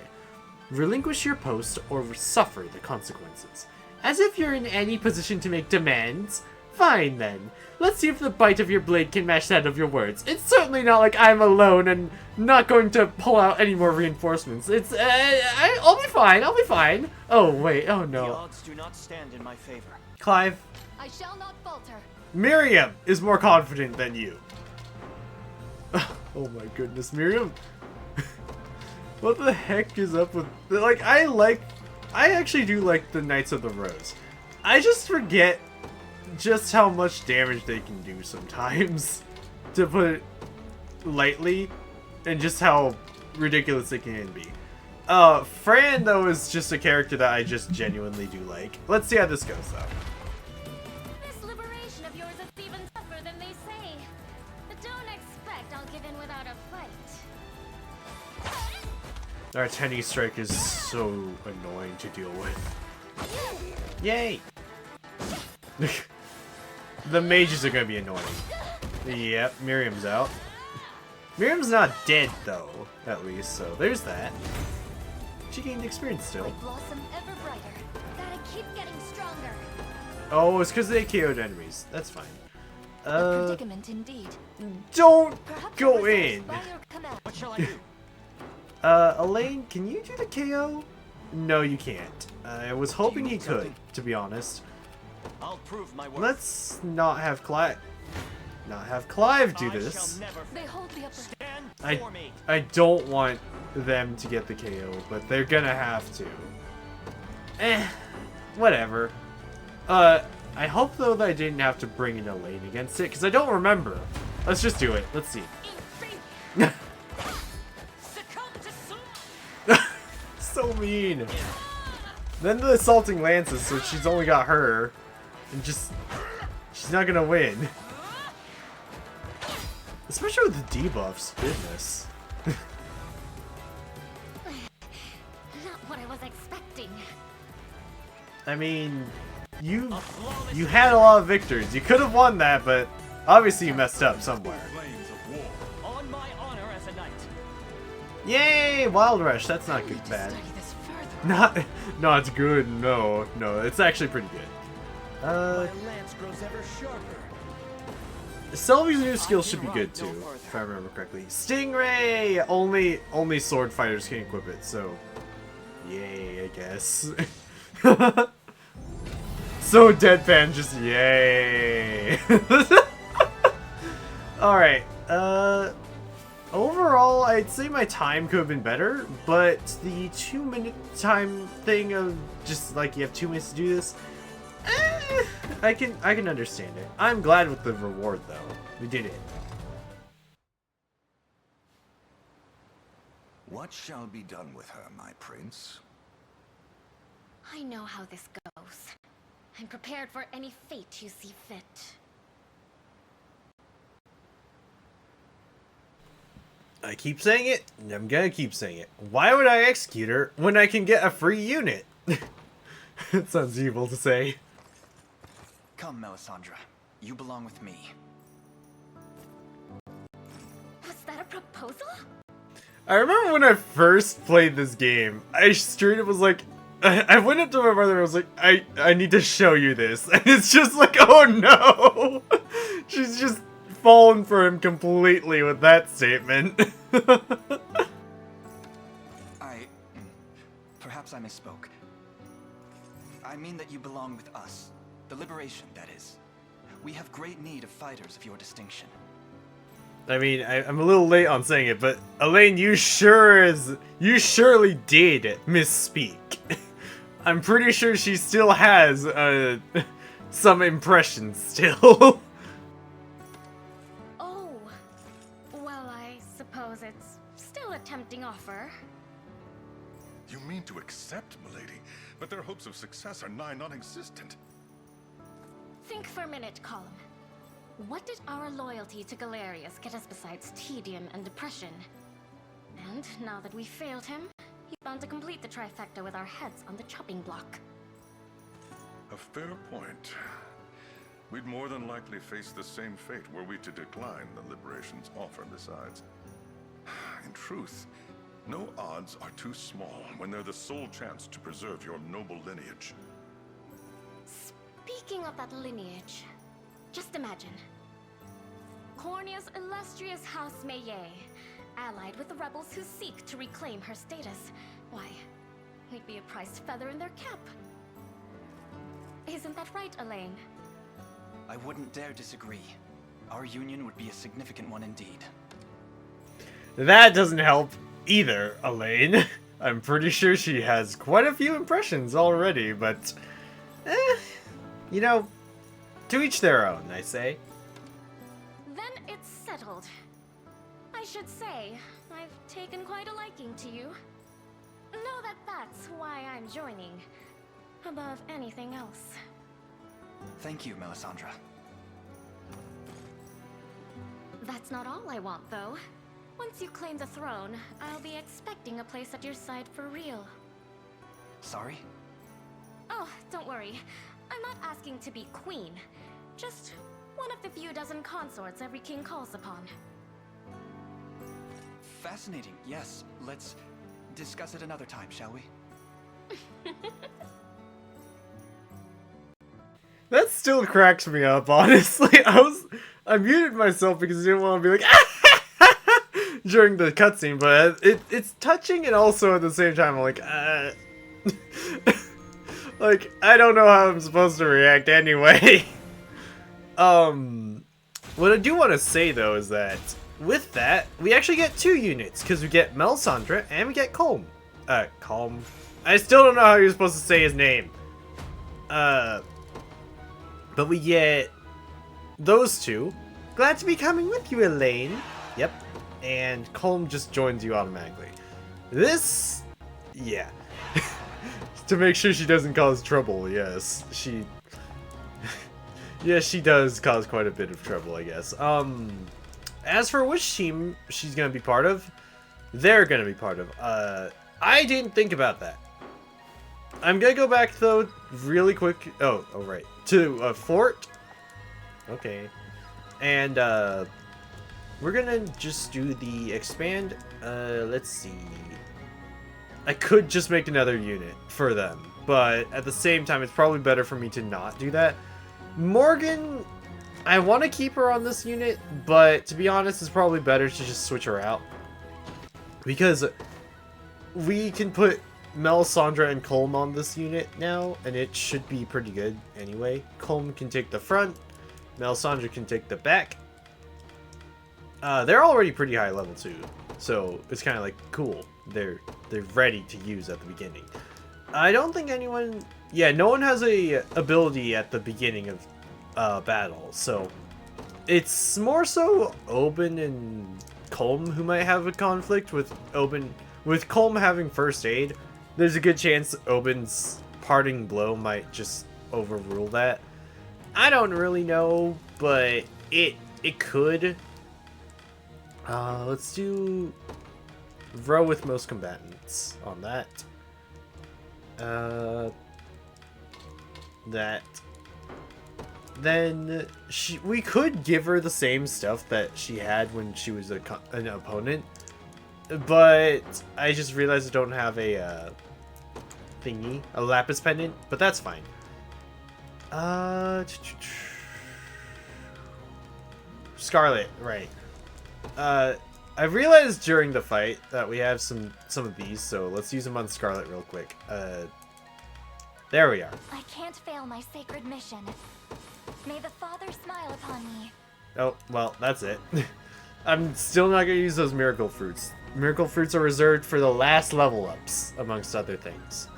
Relinquish your post or suffer the consequences. As if you're in any position to make demands. Fine then. Let's see if the bite of your blade can match that of your words. It's certainly not like I'm alone and not going to pull out any more reinforcements. It's, I'll be fine, I'll be fine. Oh, wait, oh The no. odds do not stand in my favor. Clive, I shall not falter. Miriam is more confident than you. Oh my goodness, Miriam. What the heck is up with, like, I actually do like the Knights of the Rose. I just forget just how much damage they can do sometimes, to put it lightly, and just how ridiculous they can be. Fran, though, is just a character that I just genuinely do like. Let's see how this goes, though. This liberation of yours is even tougher than they say. But don't expect I'll give in without a fight. Our Tenny Strike is so annoying to deal with. Yay! The mages are gonna be annoying. Yep, Miriam's out. Miriam's not dead, though, at least, so there's that. She gained experience still. I blossom ever brighter. Gotta keep getting stronger. Oh, it's because they KO'd enemies. That's fine. A predicament indeed. Don't Perhaps go I was in! by your command. What shall I do? Elaine, can you do the KO? No, you can't. I was hoping he could, to be honest. I'll prove my worth. Let's not have Clive. not have Clive do I shall this. never They hold the upper. stand for me. I don't want them to get the KO, but they're gonna have to. Whatever. I hope though that I didn't have to bring in Elaine against it, because I don't remember. Let's just do it. Let's see. Succumb to sword. So mean. Then the assaulting lances, so she's only got her, and just she's not gonna win. Especially with the debuffs. Goodness. Not what I was expecting. I mean, you had a lot of victories. You could have won that, but obviously you messed up somewhere. Flames of war. On my honor as a knight. Yay, Wild Rush. That's not good, bad. Study this further. Not good. No, it's actually pretty good. My lance grows ever sharper. Selby's new skill should be good too, if I remember correctly. Stingray! Only sword fighters can equip it, so yay, I guess. So deadpan, just yay. Alright, overall, I'd say my time could have been better, but the 2-minute time thing of just like you have 2 minutes to do this, I can understand it. I'm glad with the reward though. We did it. What shall be done with her, my prince? I know how this goes. I'm prepared for any fate you see fit. I keep saying it, and I'm gonna keep saying it. Why would I execute her when I can get a free unit? It sounds evil to say. Come, Melisandre. You belong with me. Was that a proposal? I remember when I first played this game, I straight up was like, I went up to my brother and I was like, I need to show you this. And it's just like, oh no! She's just fallen for him completely with that statement. Perhaps I misspoke. I mean that you belong with us. The Liberation, that is. We have great need of fighters of your distinction. I mean, I'm a little late on saying it, but Elaine, you surely did misspeak. I'm pretty sure she still has some impressions still. Oh, well, I suppose it's still a tempting offer. You mean to accept, milady, but their hopes of success are nigh non-existent. Think for a minute, Column. What did our loyalty to Galerius get us besides tedium and depression? And now that we failed him, he's bound to complete the trifecta with our heads on the chopping block. A fair point. We'd more than likely face the same fate were we to decline the Liberation's offer besides. In truth, no odds are too small when they're the sole chance to preserve your noble lineage. Speaking of that lineage, just imagine. Cornia's illustrious House Maye, allied with the rebels who seek to reclaim her status. Why, we'd be a prized feather in their cap. Isn't that right, Elaine? I wouldn't dare disagree. Our union would be a significant one indeed. That doesn't help either, Elaine. I'm pretty sure she has quite a few impressions already, but you know, to each their own, I say. Then it's settled. I should say, I've taken quite a liking to you. Know that that's why I'm joining, above anything else. Thank you, Melisandre. That's not all I want, though. Once you claim the throne, I'll be expecting a place at your side for real. Sorry? Oh, don't worry. I'm not asking to be queen. Just one of the few dozen consorts every king calls upon. Fascinating, yes. Let's discuss it another time, shall we? That still cracks me up, honestly. I muted myself because I didn't want to be like during the cutscene, but it's touching and also at the same time I'm like like I don't know how I'm supposed to react anyway. What I do want to say, though, is that with that, we actually get 2 units, because we get Melisandre and we get Colm. Colm. I still don't know how you're supposed to say his name. But we get those 2. Glad to be coming with you, Elaine. Yep. And Colm just joins you automatically. This, yeah. To make sure she doesn't cause trouble, yes. Yeah, she does cause quite a bit of trouble, I guess. As for which team she's gonna be part of, they're gonna be part of. I didn't think about that. I'm gonna go back, though, really quick. Oh, right. To Fort. Okay. And, we're gonna just do the expand. Let's see. I could just make another unit for them, but at the same time, it's probably better for me to not do that. Morgan, I want to keep her on this unit, but to be honest, it's probably better to just switch her out. Because we can put Melisandre and Colm on this unit now, and it should be pretty good anyway. Colm can take the front, Melisandre can take the back. They're already pretty high level too, so it's kind of like cool. They're ready to use at the beginning. I don't think anyone... Yeah, no one has a ability at the beginning of battle, so it's more so Oben and Colm who might have a conflict with Oben. With Colm having first aid, there's a good chance Oben's parting blow might just overrule that. I don't really know, but it could. Let's do row with most combatants on that. That. Then we could give her the same stuff that she had when she was an opponent, but I just realized I don't have a thingy, a lapis pendant, but that's fine. Scarlett, right? I realized during the fight that we have some of these, so let's use them on Scarlett real quick. There we are. I can't fail my sacred mission. May the Father smile upon me. Oh, well, that's it. I'm still not gonna use those miracle fruits. Miracle fruits are reserved for the last level ups, amongst other things.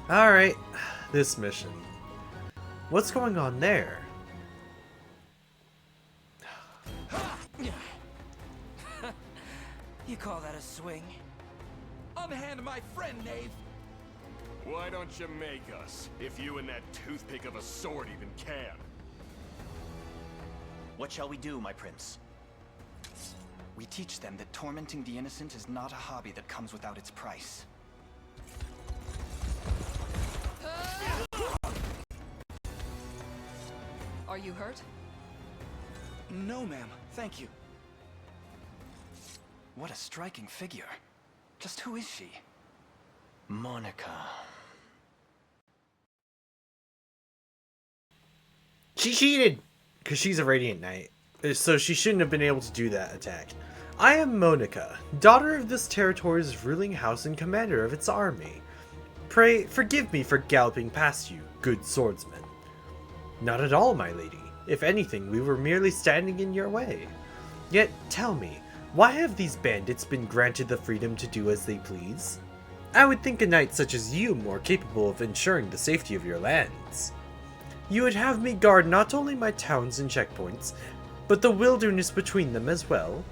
Alright, this mission. What's going on there? You call that a swing? Unhand my friend, knave! Why don't you make us, if you and that toothpick of a sword even can? What shall we do, my prince? We teach them that tormenting the innocent is not a hobby that comes without its price. Are you hurt? No, ma'am. Thank you. What a striking figure. Just who is she? Monica. She cheated! Because she's a Radiant Knight, so she shouldn't have been able to do that attack. I am Monica, daughter of this territory's ruling house and commander of its army. Pray, forgive me for galloping past you, good swordsman. Not at all, my lady. If anything, we were merely standing in your way. Yet, tell me, why have these bandits been granted the freedom to do as they please? I would think a knight such as you more capable of ensuring the safety of your lands. You would have me guard not only my towns and checkpoints, but the wilderness between them as well.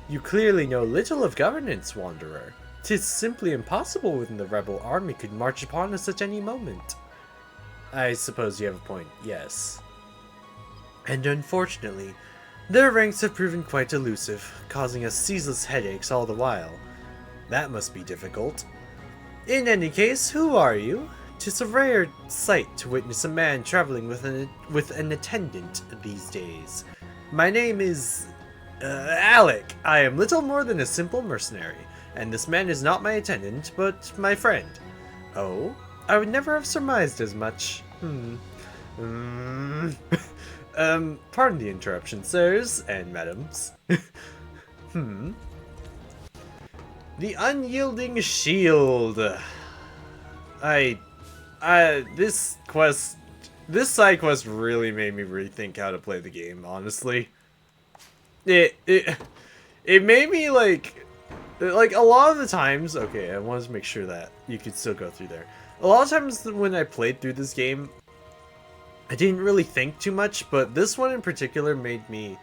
You clearly know little of governance, Wanderer. 'Tis simply impossible when the rebel army could march upon us at any moment. I suppose you have a point, yes. And unfortunately, their ranks have proven quite elusive, causing us ceaseless headaches all the while. That must be difficult. In any case, who are you? 'Tis a rare sight to witness a man traveling with an attendant these days. My name is... Alec. I am little more than a simple mercenary, and this man is not my attendant, but my friend. Oh? I would never have surmised as much. Pardon the interruption, sirs and madams. The Unyielding Shield. This quest This side quest really made me rethink how to play the game, honestly. It made me like a lot of the times, okay, I wanted to make sure that you could still go through there. A lot of times when I played through this game, I didn't really think too much, but this one in particular made me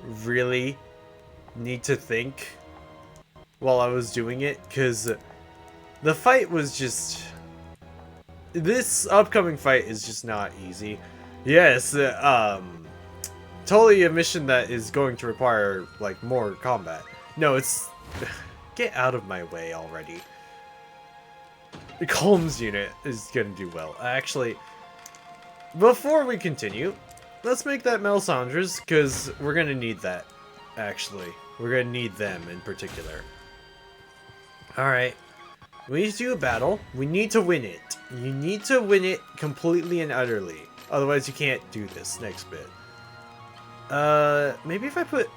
really need to think while I was doing it, because the fight was just... This upcoming fight is just not easy. Yes, totally a mission that is going to require, like, more combat. No, it's... Get out of my way already. The comms unit is gonna do well. Actually, before we continue, let's make that Melisandre's, because we're gonna need that, actually. We're gonna need them in particular. Alright. We need to do a battle. We need to win it. You need to win it completely and utterly. Otherwise, you can't do this next bit. Maybe if I put...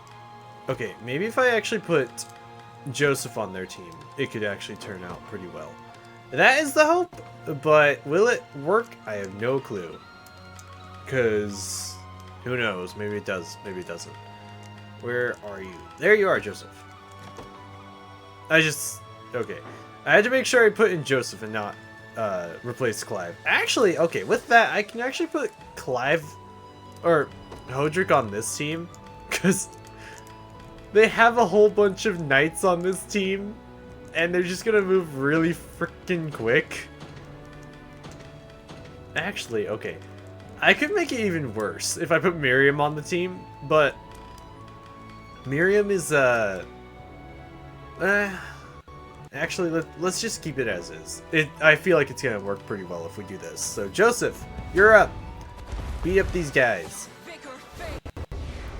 Okay, maybe if I actually put Joseph on their team, it could actually turn out pretty well. That is the hope, but will it work? I have no clue. Because, who knows? Maybe it does, maybe it doesn't. Where are you? There you are, Joseph. Okay. I had to make sure I put in Joseph and not replace Clive. Actually, okay, with that, I can actually put Clive or Hodrick on this team, because they have a whole bunch of knights on this team, and they're just gonna move really freaking quick. Actually, okay, I could make it even worse if I put Miriam on the team, but Miriam is actually, let's just keep it as is. I feel like it's gonna work pretty well if we do this. So, Joseph, you're up. Beat up these guys.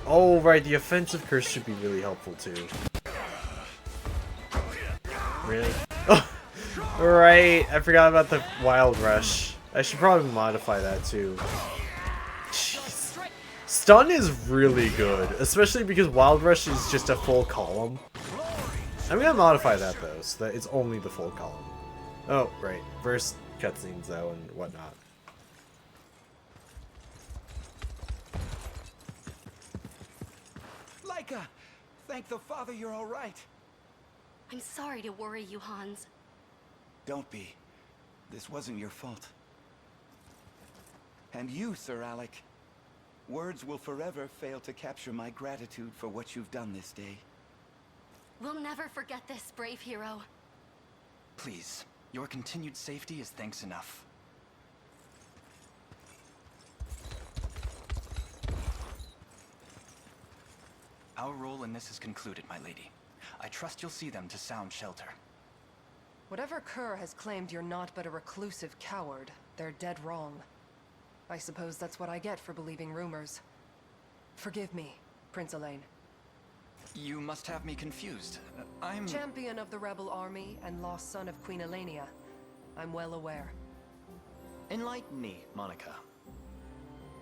Oh, right, the offensive curse should be really helpful, too. Really? Oh, right, I forgot about the Wild Rush. I should probably modify that, too. Jeez. Stun is really good, especially because Wild Rush is just a full column. I'm gonna modify that though, so that it's only the full column. Oh, right. First cutscenes though and whatnot. Leica! Thank the Father you're alright. I'm sorry to worry you, Hans. Don't be. This wasn't your fault. And you, Sir Alec. Words will forever fail to capture my gratitude for what you've done this day. We'll never forget this, brave hero. Please, your continued safety is thanks enough. Our role in this is concluded, my lady. I trust you'll see them to sound shelter. Whatever Kerr has claimed you're not but a reclusive coward, they're dead wrong. I suppose that's what I get for believing rumors. Forgive me, Prince Elaine. You must have me confused. I'm... Champion of the rebel army and lost son of Queen Elenia. I'm well aware. Enlighten me, Monica.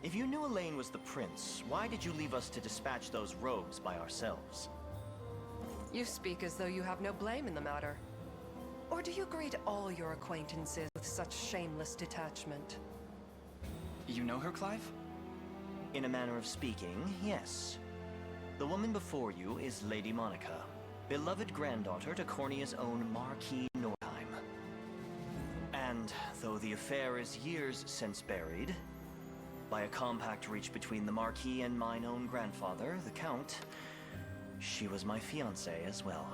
If you knew Elaine was the prince, why did you leave us to dispatch those rogues by ourselves? You speak as though you have no blame in the matter. Or do you greet all your acquaintances with such shameless detachment? You know her, Clive? In a manner of speaking, yes. The woman before you is Lady Monica, beloved granddaughter to Cornia's own Marquis Nordheim. And though the affair is years since buried, by a compact reached between the Marquis and mine own grandfather, the Count, she was my fiancé as well.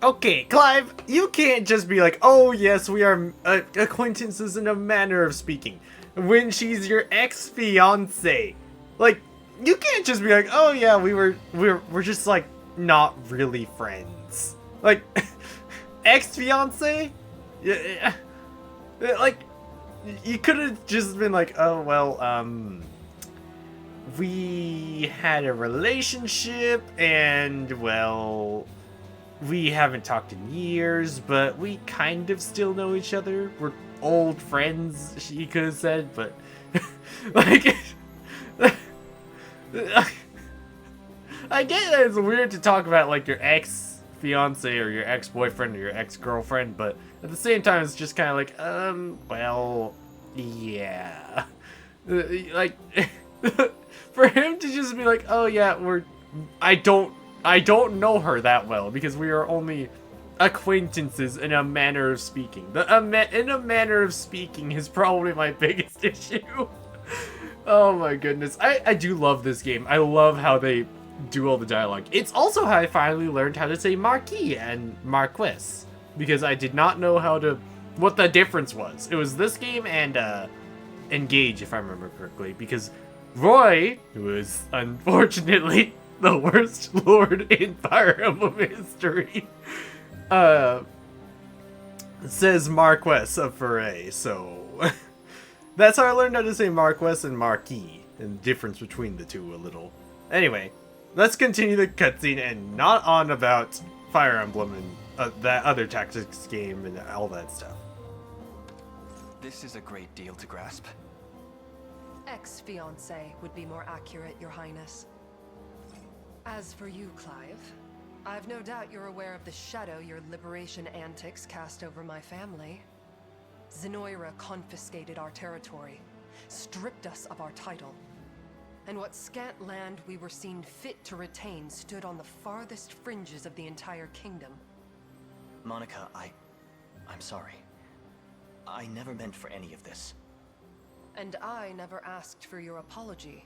Okay, Clive, you can't just be like, oh yes, we are acquaintances in a manner of speaking, when she's your ex-fiancé. Like, you can't just be like, oh yeah, we're just like not really friends. Like, ex-fiancé? Yeah, like, you could have just been like, oh well, we had a relationship and well, we haven't talked in years, but we kind of still know each other. We're old friends, she could have said, but like, I get that it's weird to talk about like your ex-fiance or your ex-boyfriend or your ex-girlfriend, but at the same time it's just kind of like, well, Yeah. Like, for him to just be like, oh yeah, I don't know her that well because we are only acquaintances in a manner of speaking. In a manner of speaking is probably my biggest issue. Oh my goodness. I do love this game. I love how they do all the dialogue. It's also how I finally learned how to say Marquis and Marquis, because I did not know what the difference was. It was this game and Engage, if I remember correctly, because Roy, who is unfortunately the worst lord in Fire Emblem history, says Marquess of Foray, so that's how I learned how to say Marquess and Marquis, and the difference between the two a little. Anyway, let's continue the cutscene and not on about Fire Emblem and that other tactics game and all that stuff. This is a great deal to grasp. Ex-fiancé would be more accurate, Your Highness. As for you, Clive, I've no doubt you're aware of the shadow your liberation antics cast over my family. Zenoiran confiscated our territory, stripped us of our title, and what scant land we were seen fit to retain stood on the farthest fringes of the entire kingdom. Monica, I'm sorry. I never meant for any of this. And I never asked for your apology.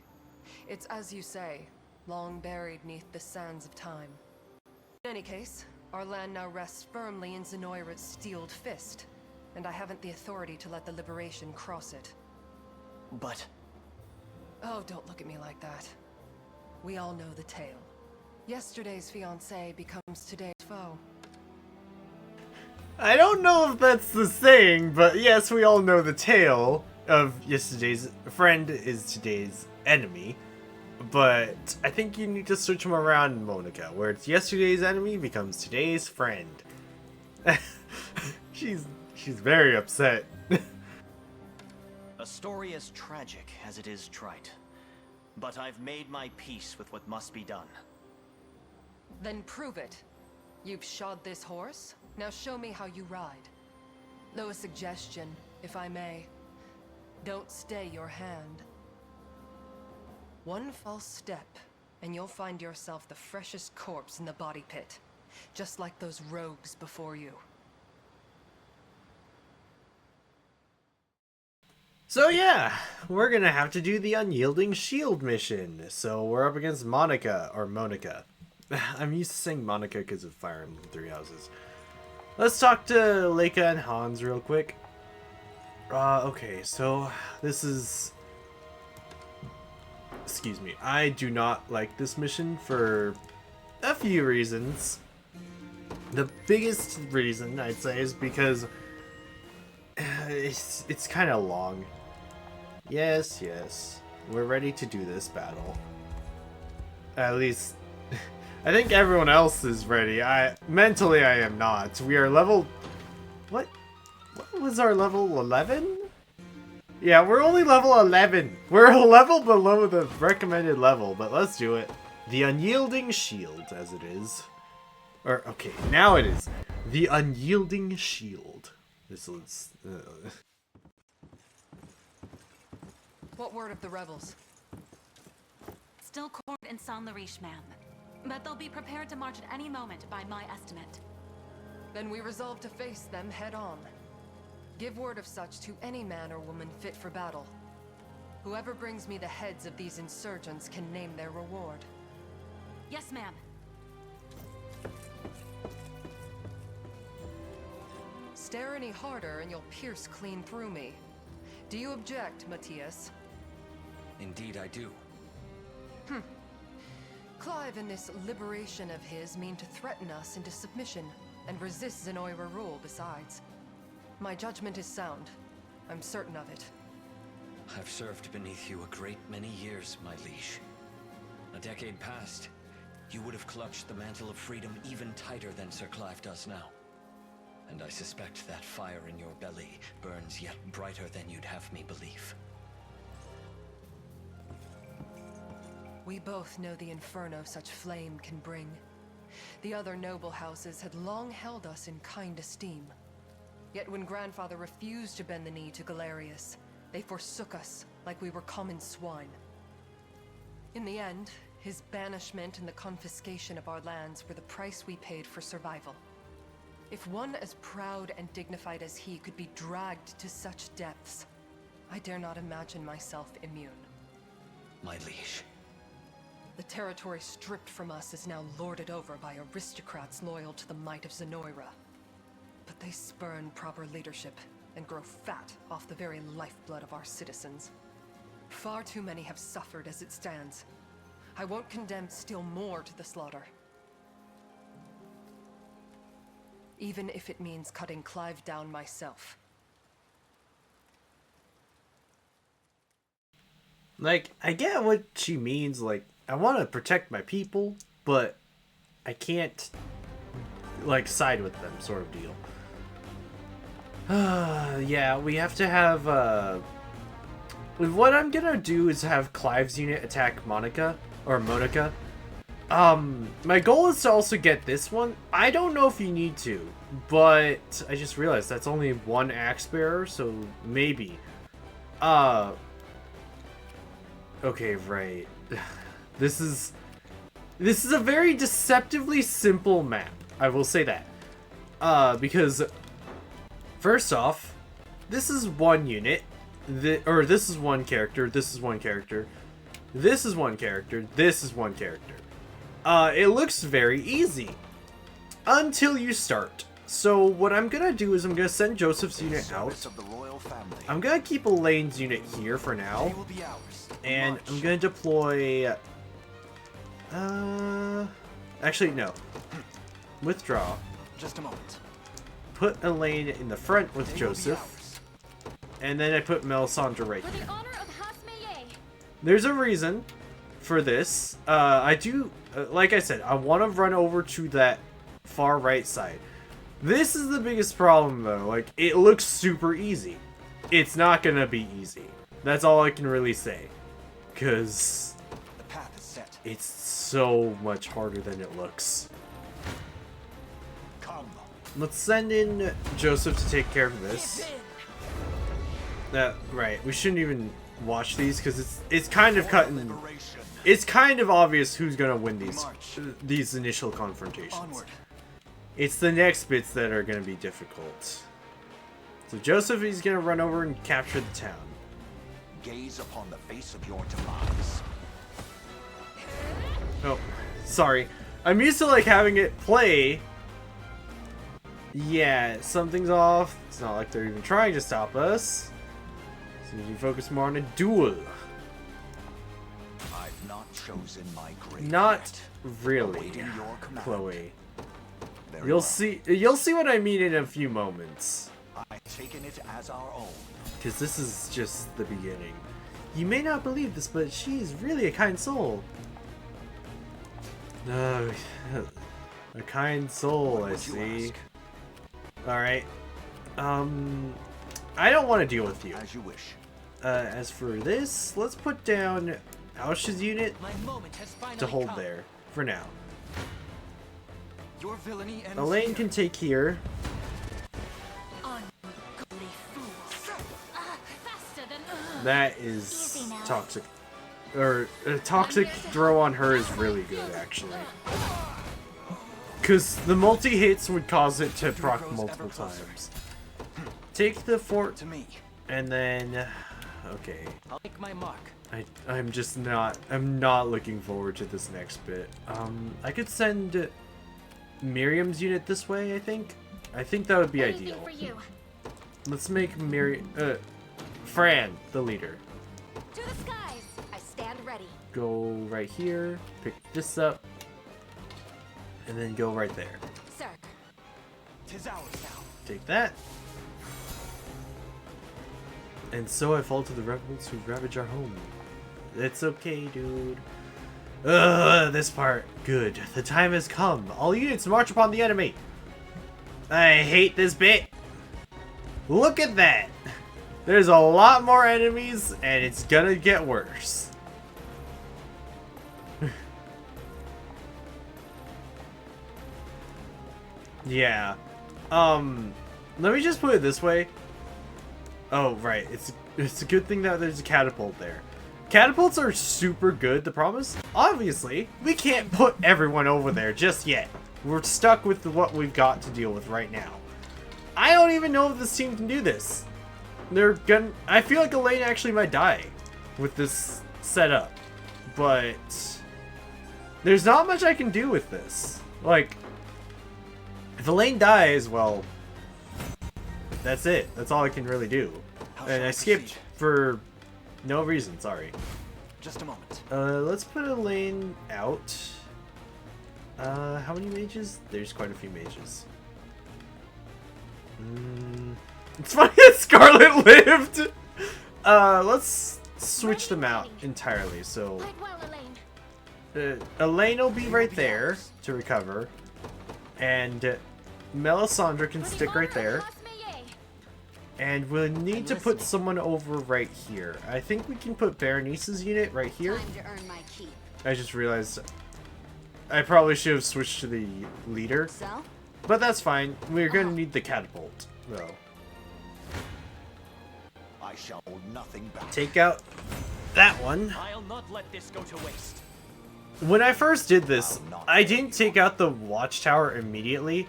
It's as you say, long buried neath the sands of time. In any case, our land now rests firmly in Zenoiran's steeled fist, and I haven't the authority to let the liberation cross it. But... Oh, don't look at me like that. We all know the tale. Yesterday's fiancé becomes today's foe. I don't know if that's the saying, but yes, we all know the tale of yesterday's friend is today's enemy. But I think you need to switch them around, Monica, where it's yesterday's enemy becomes today's friend. She's very upset. A story as tragic as it is trite. But I've made my peace with what must be done. Then prove it. You've shod this horse, now show me how you ride. Though a suggestion, if I may. Don't stay your hand. One false step, and you'll find yourself the freshest corpse in the body pit. Just like those rogues before you. So yeah, we're gonna have to do the Unyielding Shield mission. So we're up against Monica, or Monica. I'm used to saying Monica because of Fire Emblem Three Houses. Let's talk to Leica and Hans real quick. Okay, so this is... Excuse me. I do not like this mission for a few reasons. The biggest reason, I'd say, is because it's kind of long. Yes, we're ready to do this battle. At least... I think everyone else is ready. Mentally I am not. We are level... What was our level? 11? Yeah, we're only level 11. We're a level below the recommended level, but let's do it. The Unyielding Shield, as it is. Or, okay, now it is. The Unyielding Shield. This is... What word of the rebels? Still court in Saint-Lariche, ma'am. But they'll be prepared to march at any moment by my estimate. Then we resolve to face them head on. Give word of such to any man or woman fit for battle. Whoever brings me the heads of these insurgents can name their reward. Yes, ma'am. Stare any harder and you'll pierce clean through me. Do you object, Matthias? Indeed I do. Clive and this liberation of his mean to threaten us into submission, and resist Zenoiran rule besides. My judgment is sound. I'm certain of it. I've served beneath you a great many years, my liege. A decade past, you would have clutched the mantle of freedom even tighter than Sir Clive does now. And I suspect that fire in your belly burns yet brighter than you'd have me believe. We both know the inferno such flame can bring. The other noble houses had long held us in kind esteem. Yet when Grandfather refused to bend the knee to Galerius, They forsook us like we were common swine. In the end, his banishment and the confiscation of our lands were the price we paid for survival. If one as proud and dignified as he could be dragged to such depths, I dare not imagine myself immune. My liege. The territory stripped from us is now lorded over by aristocrats loyal to the might of Zenoiran. But they spurn proper leadership and grow fat off the very lifeblood of our citizens. Far too many have suffered as it stands. I won't condemn still more to the slaughter. Even if it means cutting Clive down myself. Like, I get what she means, like, I want to protect my people, but I can't, like, side with them, sort of deal. Yeah, we have to have, what I'm gonna do is have Clive's unit attack Monica. My goal is to also get this one. I don't know if you need to, but I just realized that's only one axe bearer, so maybe. Okay, right. This is a very deceptively simple map. I will say that. Because first off, this is one unit. This is one character. This is one character. This is one character. This is one character. It looks very easy until you start. So what I'm gonna do is I'm gonna send Joseph's unit out. I'm gonna keep Elaine's unit here for now, and I'm gonna deploy. Actually no. Withdraw. Just a moment. Put Elaine in the front with Joseph, and then I put Melisandre right here. There's a reason for this. I do, like I said, I want to run over to that far right side. This is the biggest problem though. Like, it looks super easy. It's not gonna be easy. That's all I can really say, because the path is set. It's so much harder than it looks. Come. Let's send in Joseph to take care of this. Right. We shouldn't even watch these because it's kind of cutting. It's kind of obvious who's gonna win these initial confrontations. Onward. It's the next bits that are gonna be difficult. So Joseph is gonna run over and capture the town. Gaze upon the face of your demise. Oh, sorry. I'm used to like having it play. Yeah, something's off. It's not like they're even trying to stop us. So you focus more on a duel. I've not chosen my grave. Not really, Awaiting your command. Chloe. Very You'll well. see. You'll see what I mean in a few moments. I've taken it as our own. Because this is just the beginning. You may not believe this, but she is really a kind soul. A kind soul, I see. Alright. I don't want to deal with you. As you wish. As for this, let's put down Aush's unit to hold there for now. Your villainy ends Elaine here. can take here. That is toxic. Or a toxic throw on her is really good, actually. Because the multi-hits would cause it to proc multiple times. Take the fort, To me. and then... Okay. I'll make my mark. I'm just not... I'm not looking forward to this next bit. I could send Miriam's unit this way, I think. I think that would be ideal. For you. Let's make Fran the leader. To the skies. I stand ready. Go right here, pick this up, and then go right there. Sir. 'Tis ours now. Take that. And so I fall to the rebels who ravage our home. It's okay, dude. Ugh, this part. Good. The time has come. All units march upon the enemy. I hate this bit. Look at that. There's a lot more enemies, and it's gonna get worse. Yeah. Let me just put it this way. Oh, right. It's a good thing that there's a catapult there. Catapults are super good. The problem is, obviously, we can't put everyone over there just yet. We're stuck with what we've got to deal with right now. I don't even know if this team can do this. I feel like Elaine actually might die with this setup. But there's not much I can do with this. Like, if Elaine dies, well, that's it. That's all I can really do. And I skipped for no reason, sorry. Just a moment. Let's put Elaine out. How many mages? There's quite a few mages. It's funny that Scarlett lived! Let's switch them out entirely, so... Elaine will be right there to recover. And Melisandre can stick right there. And we'll need to put someone over right here. I think we can put Berenice's unit right here. I just realized I probably should have switched to the leader. But that's fine. We're going to need the catapult, though. I shall hold nothing back. Take out that one. I'll not let this go to waste. When I first did this, I didn't take out the watchtower immediately.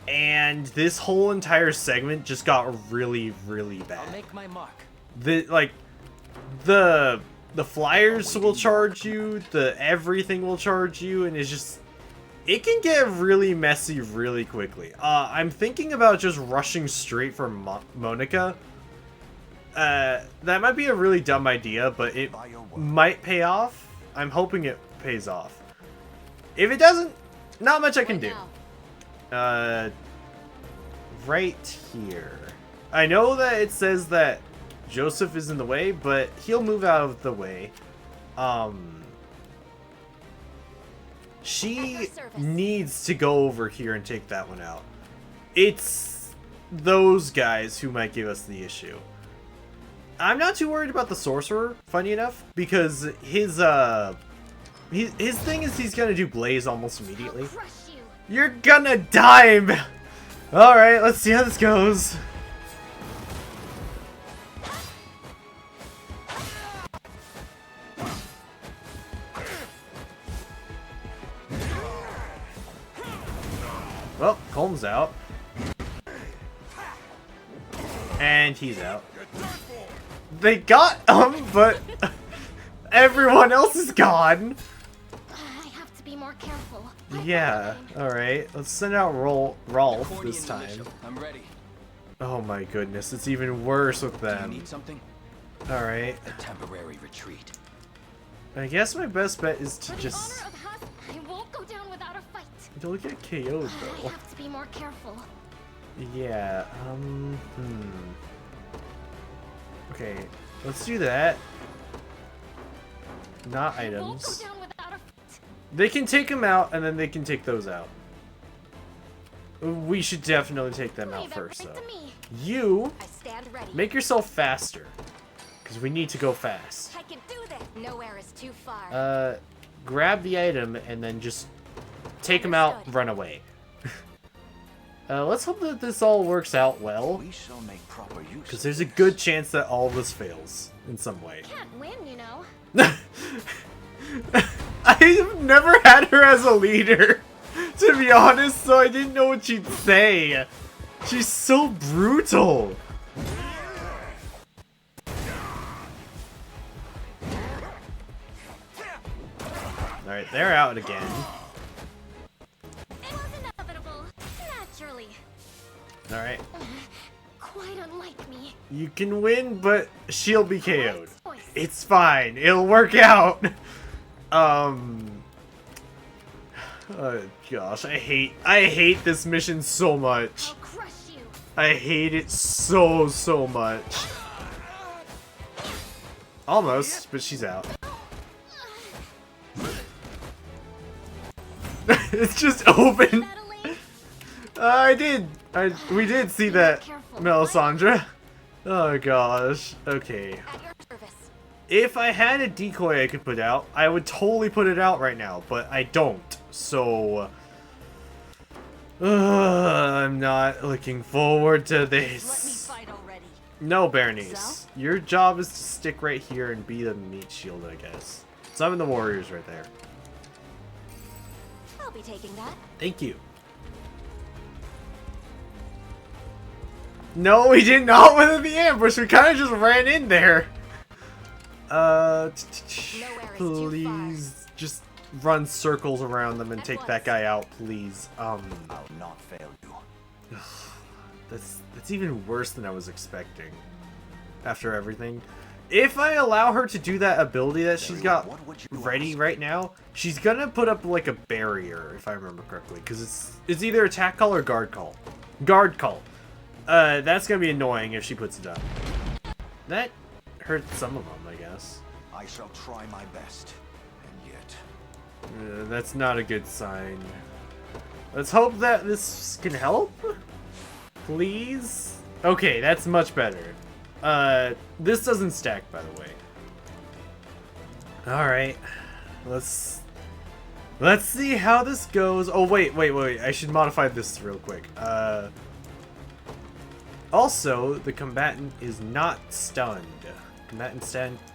And this whole entire segment just got really, really bad. I'll make my mark. The flyers will charge you, everything will charge you, and it's just, it can get really messy really quickly. I'm thinking about just rushing straight for Monica. That might be a really dumb idea, but it might pay off. I'm hoping it pays off. If it doesn't, not much I can do. Right here. I know that it says that Joseph is in the way, but he'll move out of the way. She needs to go over here and take that one out. It's those guys who might give us the issue. I'm not too worried about the sorcerer, funny enough, because his thing is he's gonna do blaze almost immediately. You're gonna die! Alright, let's see how this goes. Well, Colm's out. And he's out. They got him, but everyone else is gone. I have to be more careful. Yeah, alright. Let's send out Rolf this time. I'm ready. Oh my goodness, it's even worse with Do you them. need something? Alright. A temporary retreat. I guess my best bet is to For the just... honor of Husk, I won't go down without a fight. Don't get KO'd I though. have to be more careful. Yeah, Okay, let's do that. Not I won't go items. down without a fight. They can take them out, and then they can take those out. We should definitely take them out Leave first, everything though. to me. You, I stand ready. make yourself faster. Because we need to go fast. I can do this. Nowhere is too far. Grab the item, and then just take them out, run away. Let's hope that this all works out well. We shall make proper use. Because there's a good chance that all of this fails in some way. Can't win, you know. I've never had her as a leader, to be honest, so I didn't know what she'd say. She's so brutal. Alright, they're out again. It was inevitable. Naturally. Alright. Quite unlike me. You can win, but she'll be KO'd. It's fine. It'll work out. Oh gosh, I hate this mission so much. I'll crush you. I hate it so much. Almost, but she's out. It's just open. We did see that, Melisandre. Oh gosh. Okay. At your service. If I had a decoy I could put out, I would totally put it out right now, but I don't. So I'm not looking forward to this. Let me fight already. No, Bernice. Your job is to stick right here and be the meat shield, I guess. Summon the warriors right there. I'll be taking that. Thank you. No, we did not win the ambush. We kind of just ran in there. Please just run circles around them and take that guy out, please. I'll not fail you. That's even worse than I was expecting. After everything. If I allow her to do that ability that she's got ready right now, she's gonna put up like a barrier, if I remember correctly, because it's either attack call or guard call. Guard call. That's gonna be annoying if she puts it up. That hurt some of them, I guess. I shall try my best, and yet... that's not a good sign. Let's hope that this can help? Please? Okay, that's much better. This doesn't stack, by the way. Alright. Let's see how this goes. Oh, wait. I should modify this real quick. Also, the combatant is not stunned. Combatant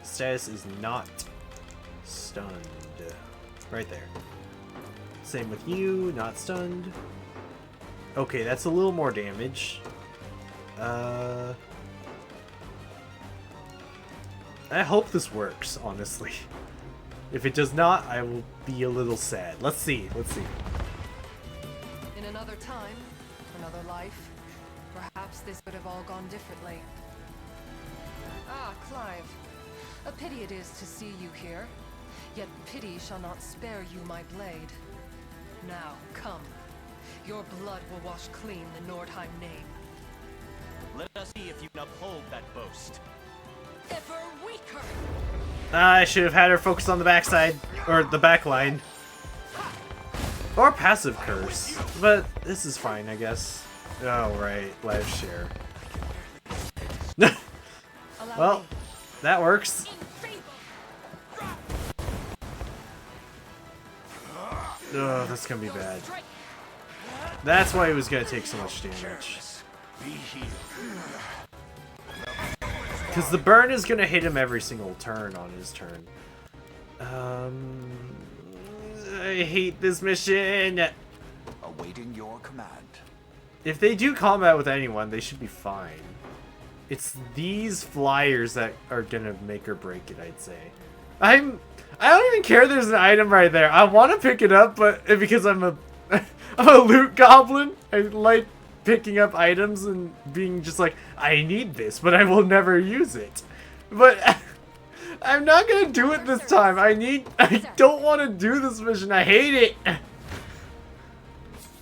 status is not stunned. Right there. Same with you, not stunned. Okay, that's a little more damage. I hope this works, honestly. If it does not, I will be a little sad. Let's see. In another time, another life, perhaps this would have all gone differently. Ah, Clive. A pity it is to see you here. Yet pity shall not spare you my blade. Now, come. Your blood will wash clean the Nordheim name. Let us see if you can uphold that boast. Ever weaker! I should have had her focus on the backside, or the back line. Or passive curse. But this is fine, I guess. Oh, right. Life share. Well, that works. Ugh, that's gonna be bad. That's why he was gonna take so much damage. Because the burn is gonna hit him every single turn on his turn. I hate this mission. Awaiting your command. If they do combat with anyone, they should be fine. It's these flyers that are gonna make or break it, I'd say. I don't even care there's an item right there. I want to pick it up, but because I'm a loot goblin, I like picking up items and being just like, I need this, but I will never use it. But I'm not gonna do it this time. I don't want to do this mission. I hate it.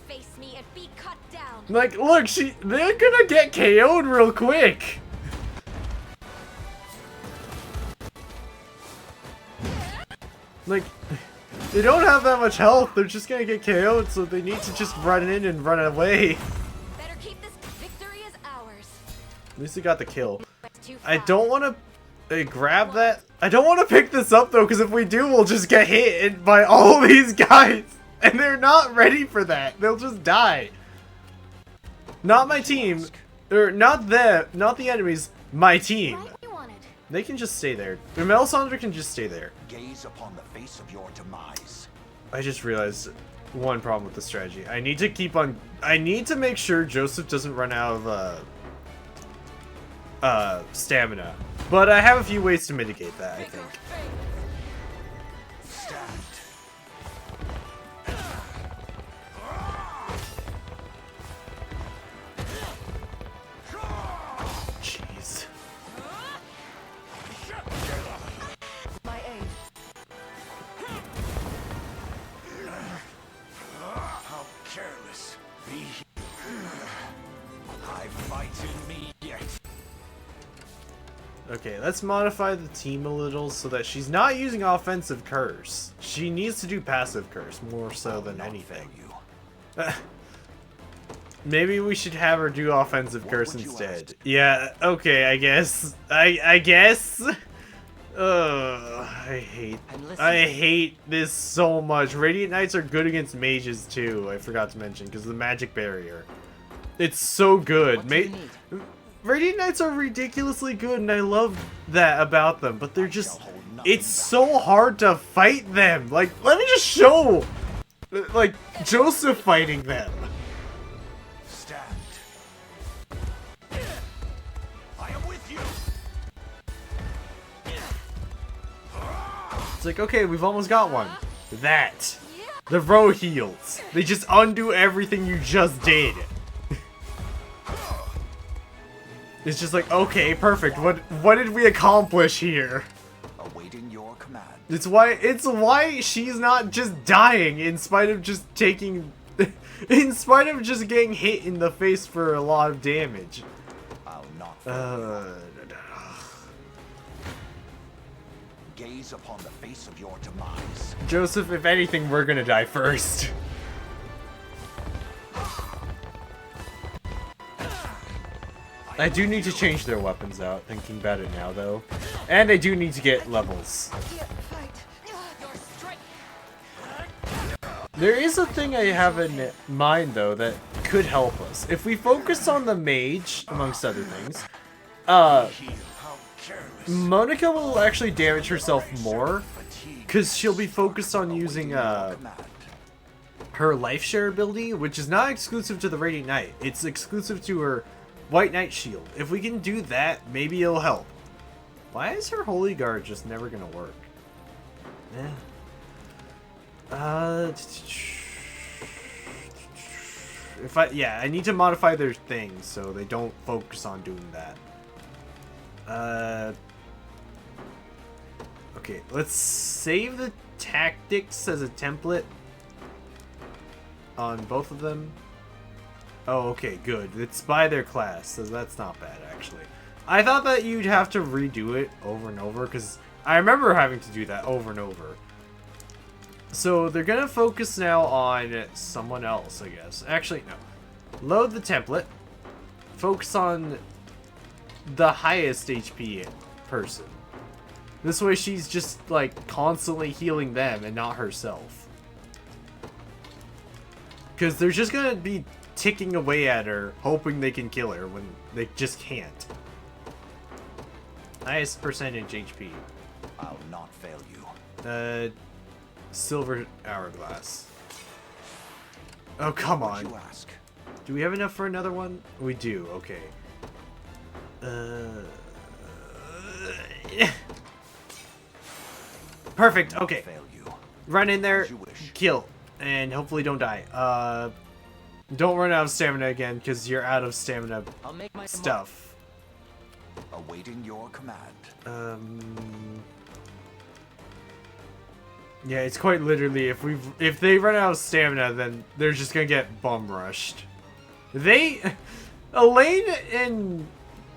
Face me and be cut down. Like, look, they're gonna get KO'd real quick. Like, they don't have that much health. They're just gonna get KO'd, so they need to just run in and run away. Better keep this victory as ours. At least they got the kill. I don't want to grab that. I don't want to pick this up, though, because if we do, we'll just get hit by all these guys. And they're not ready for that. They'll just die. Not my team. Or not them. Not the enemies. My team. They can just stay there. Melisandre can just stay there. Gaze upon the face of your demise. I just realized one problem with the strategy. I need to keep on. I need to make sure Joseph doesn't run out of stamina. But I have a few ways to mitigate that, I think. Jeez. My aid. How careless. Be I fight in me yet. Okay, let's modify the team a little so that she's not using offensive curse. She needs to do passive curse more so than anything. Maybe we should have her do offensive curse instead. Yeah, okay, I guess. I guess. I hate this so much. Radiant Knights are good against mages too, I forgot to mention, because of the magic barrier. It's so good. Radiant Knights are ridiculously good, and I love that about them, but they're just... It's so hard to fight them! Like, let me just show... Like, Joseph fighting them. Stand. I am with you. It's like, okay, we've almost got one. That. The row heals. They just undo everything you just did. It's just like, okay, perfect. What did we accomplish here? Awaiting your command. It's why she's not just dying in spite of just taking in spite of just getting hit in the face for a lot of damage. I'll not gaze upon the face of your demise. Joseph, if anything, we're gonna die first. I do need to change their weapons out, thinking about it now, though. And I do need to get levels. There is a thing I have in mind, though, that could help us. If we focus on the mage, amongst other things, Monica will actually damage herself more, because she'll be focused on using her life share ability, which is not exclusive to the Radiant Knight. It's exclusive to her White Knight shield. If we can do that, maybe it'll help. Why is her Holy Guard just never gonna work? I need to modify their things so they don't focus on doing that. Okay, let's save the tactics as a template on both of them. Oh, okay, good. It's by their class, so that's not bad, actually. I thought that you'd have to redo it over and over, because I remember having to do that over and over. So they're gonna focus now on someone else, I guess. Actually, no. Load the template. Focus on the highest HP person. This way she's just, like, constantly healing them and not herself. Because they're just gonna be ticking away at her, hoping they can kill her when they just can't. Highest percentage HP. I'll not fail you. Silver hourglass. Oh, come on. You ask. Do we have enough for another one? We do, okay. Perfect, okay. Fail you. Run in there, As you wish. kill, and hopefully don't die. Don't run out of stamina again, because you're out of stamina I'll make my stuff. Awaiting your command. Yeah, it's quite literally, if they run out of stamina, then they're just gonna get bum rushed. Elaine and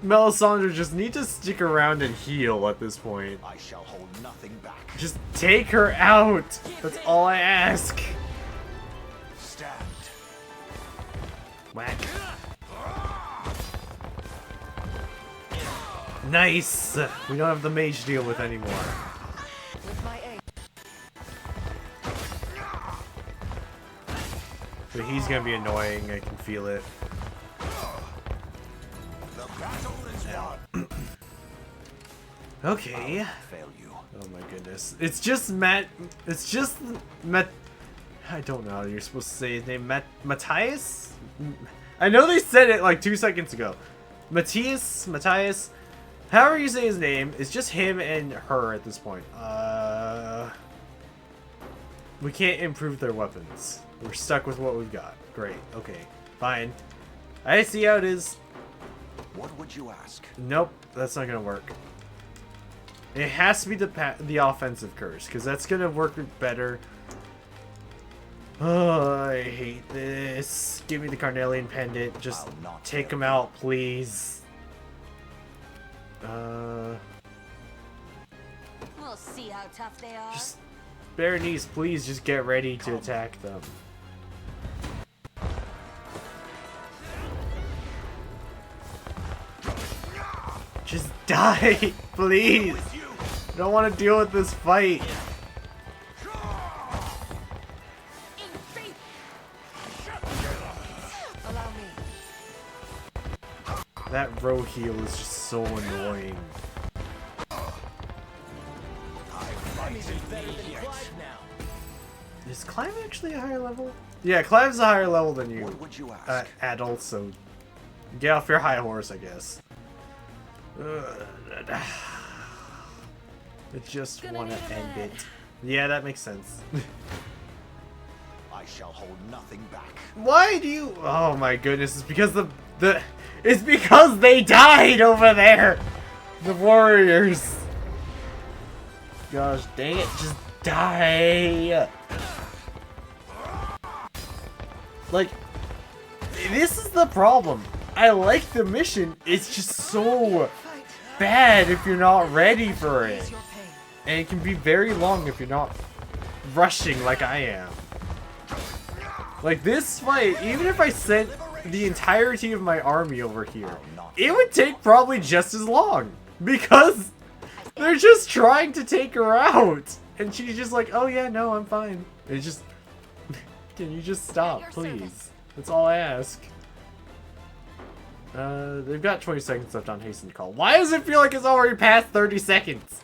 Melisandre just need to stick around and heal at this point. I shall hold nothing back. Just take her out. That's all I ask. Stand. Whack. Nice. We don't have the mage to deal with anymore. With my aim. But he's gonna be annoying. I can feel it. The battle is won. Okay. Fail you. Oh my goodness. It's just I don't know how you're supposed to say his name. Matthias? I know they said it like 2 seconds ago. Matthias. However you say his name, it's just him and her at this point. We can't improve their weapons. We're stuck with what we've got. Great. Okay. Fine. I see how it is. What would you ask? Nope. That's not gonna work. It has to be the offensive curse, because that's gonna work better. Oh, I hate this. Give me the Carnelian Pendant. Just take him out, please. We'll see how tough they are. Just Berenice, please just get ready to attack them. Just die, please. I don't want to deal with this fight. Allow me. That row heal is just so annoying. Is Clive actually a higher level? Yeah, Clive's a higher level than you. What would you ask? Adult, so get off your high horse, I guess. I just want to end it. Yeah, that makes sense. I shall hold nothing back. Why do you? Oh my goodness! It's because it's because they died over there. The warriors. Gosh dang it! Just die. Like, this is the problem. I like the mission. It's just so bad if you're not ready for it. And it can be very long if you're not rushing like I am. Like this fight, even if I sent the entirety of my army over here, it would take probably just as long. Because they're just trying to take her out. And she's just like, oh yeah, no, I'm fine. It's just... Can you just stop, please? That's all I ask. They've got 20 seconds left on Hasten Call. Why does it feel like it's already past 30 seconds?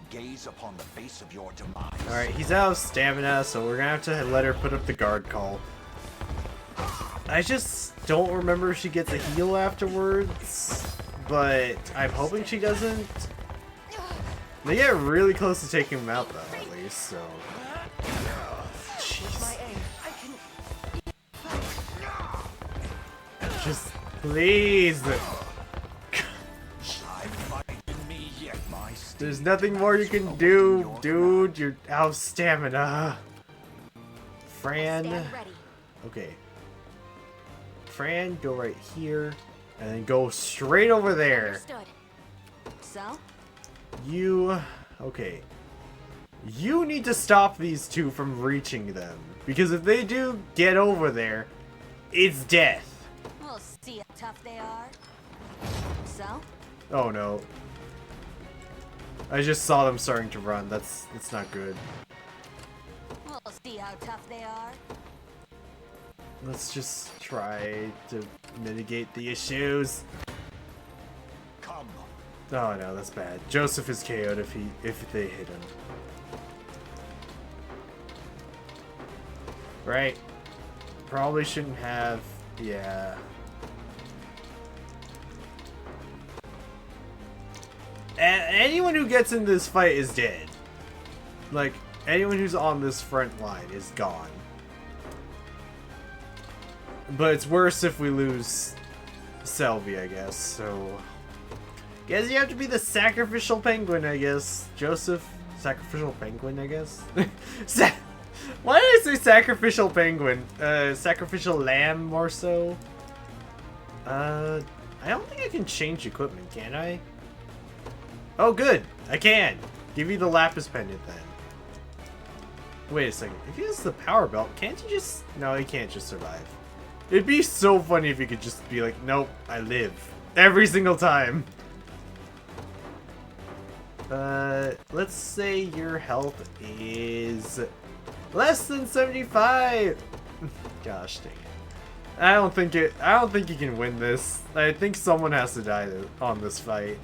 Gaze upon the face of your demise. Alright, he's out of stamina, so we're gonna have to let her put up the guard call. I just don't remember if she gets a heal afterwards, but I'm hoping she doesn't. They get really close to taking him out, though, at least, so... Jeez. Just, please! There's nothing more you can do, dude. You're out of stamina. Fran. Okay. Fran, go right here. And then go straight over there. So? You... Okay. You need to stop these two from reaching them. Because if they do get over there, it's death. We'll see how tough they are. So? Oh no. I just saw them starting to run. That's not good. We'll see how tough they are. Let's just try to mitigate the issues. Come. Oh no, that's bad. Joseph is KO'd if they hit him. Right. Probably shouldn't have. Yeah. Anyone who gets in this fight is dead. Like, anyone who's on this front line is gone. But it's worse if we lose Selby, I guess, so... Guess you have to be the sacrificial penguin, I guess. Joseph, sacrificial penguin, I guess? Why did I say sacrificial penguin? Sacrificial lamb, more so? I don't think I can change equipment, can I? Oh, good! I can! Give you the lapis pendant, then. Wait a second. If he has the power belt, can't he just... No, he can't just survive. It'd be so funny if he could just be like, nope, I live. Every single time. Let's say your health is less than 75. Gosh dang it. I don't think you can win this. I think someone has to die on this fight.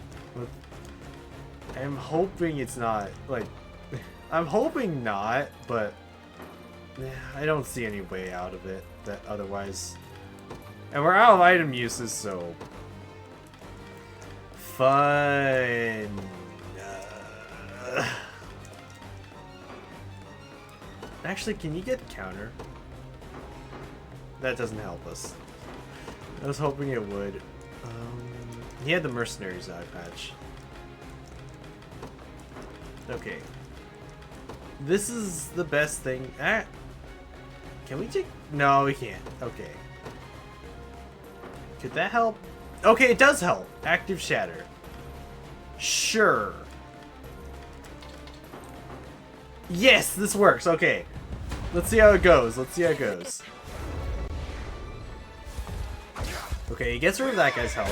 I'm hoping it's not, like, I'm hoping not, but I don't see any way out of it that otherwise. And we're out of item uses, so fun. Actually, can you get counter? That doesn't help us. I was hoping it would. He had the mercenaries eye patch. Okay. This is the best thing. Ah. Can we take... No, we can't. Okay. Could that help? Okay, it does help. Active shatter. Sure. Yes, this works. Okay. Let's see how it goes. Let's see how it goes. Okay, he gets rid of that guy's health.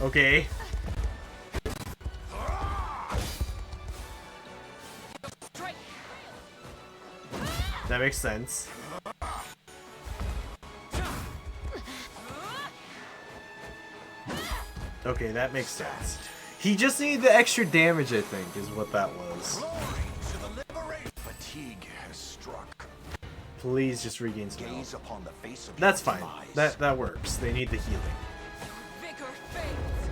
Okay. That makes sense. Okay, that makes sense. He just needed the extra damage, I think, is what that was. Fatigue has struck. Please just regain some Gaze health. upon the face of That's your fine. demise. That works. They need the healing. Vigor fades.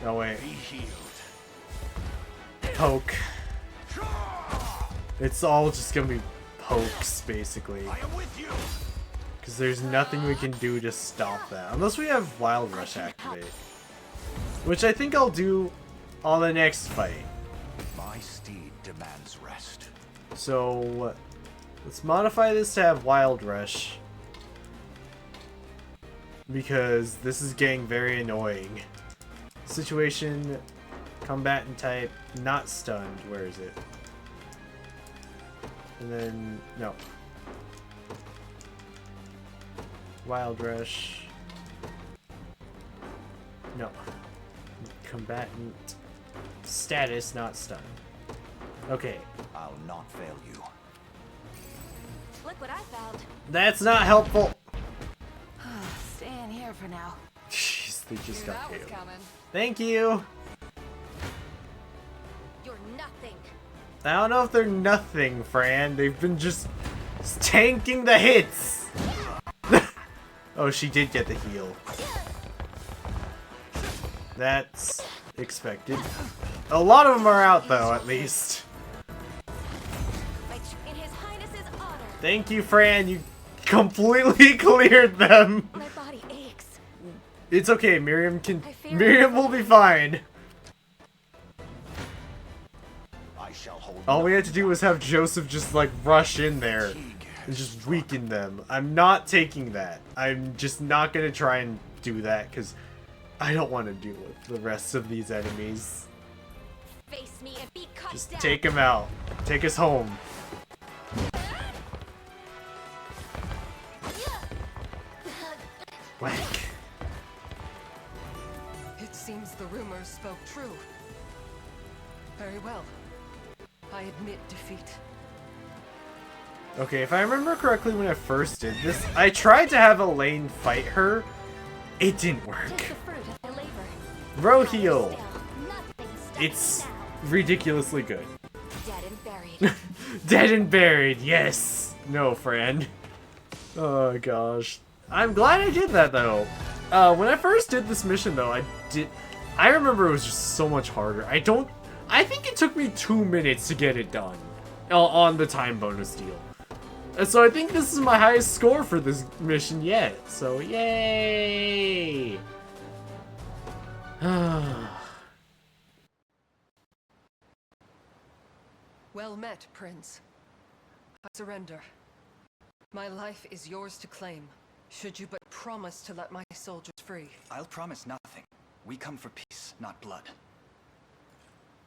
No way. Be healed. Poke. It's all just gonna be pokes, basically. I am with you. Because there's nothing we can do to stop that. Unless we have Wild Rush activate. Which I think I'll do on the next fight. My steed demands rest. So, let's modify this to have Wild Rush. Because this is getting very annoying. Situation, combatant type, not stunned. Where is it? And then, no. Wild Rush. No. Combatant status, not stunned. Okay. I'll not fail you. Look what I found. That's not helpful. Stay in here for now. Jeez, they just Knew got that was KO'd. coming. Thank you. You're nothing. I don't know if they're nothing, Fran. They've been just tanking the hits. Oh, she did get the heal. That's expected. A lot of them are out, though, at least. In His Highness's honor. Thank you, Fran. You completely cleared them. My body aches. It's okay. Miriam will be fine. I shall hold. All we had to do was have Joseph just like rush in there and just weaken them. I'm not taking that. I'm just not gonna try and do that because I don't want to deal with the rest of these enemies. Face me and be cut Just down. take him out. Take us home. Whack. It seems the rumors spoke true. Very well. I admit defeat. Okay, if I remember correctly when I first did this, I tried to have Elaine fight her. It didn't work. Take the fruit of my labor. Bro heal. Still, nothing stops It's now. ridiculously good. Dead and buried. Dead and buried, yes! No, friend. Oh gosh. I'm glad I did that though. When I first did this mission though, I remember it was just so much harder. I think it took me 2 minutes to get it done. On the time bonus deal. And so I think this is my highest score for this mission yet. So yay! Well met, Prince. I surrender. My life is yours to claim, should you but promise to let my soldiers free. I'll promise nothing. We come for peace, not blood.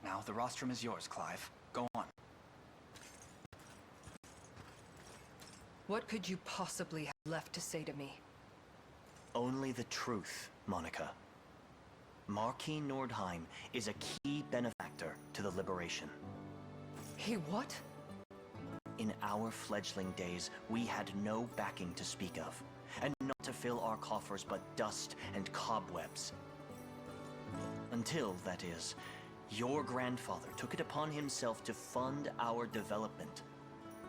Now the rostrum is yours, Clive. Go on. What could you possibly have left to say to me? Only the truth, Monica. Marquis Nordheim is a key benefactor to the Liberation. He what? In our fledgling days, we had no backing to speak of, and not to fill our coffers but dust and cobwebs. Until, that is, your grandfather took it upon himself to fund our development.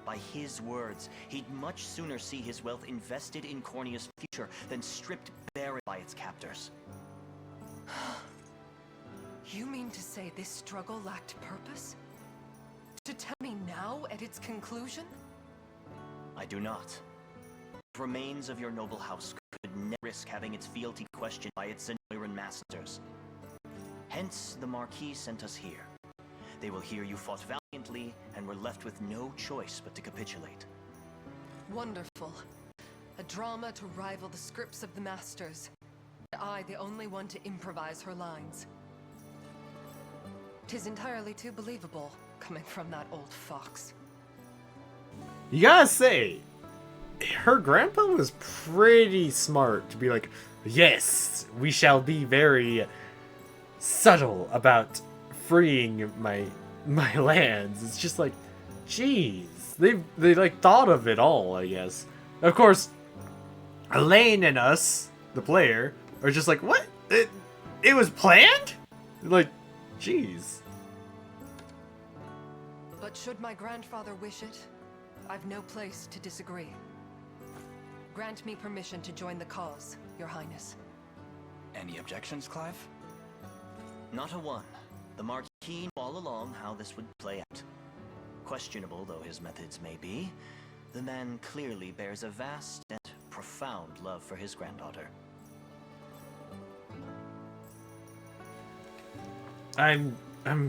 By his words, he'd much sooner see his wealth invested in Cornia's future than stripped bare by its captors. You mean to say this struggle lacked purpose? To tell me now at its conclusion? I do not. The remains of your noble house could never risk having its fealty questioned by its Zenoiran masters. Hence, the Marquis sent us here. They will hear you fought valiantly, and were left with no choice but to capitulate. Wonderful. A drama to rival the scripts of the masters. I, the only one to improvise her lines. 'Tis entirely too believable, coming from that old fox. You gotta say, her grandpa was pretty smart to be like, yes, we shall be very subtle about freeing my lands. It's just like, jeez, they like thought of it all, I guess. Of course, Elaine and us, the player, are just like, what? It was planned? Like, jeez. But should my grandfather wish it, I've no place to disagree. Grant me permission to join the cause, Your Highness. Any objections, Clive? Not a one. The Marquis knew all along how this would play out. Questionable though his methods may be, the man clearly bears a vast and profound love for his granddaughter. I'm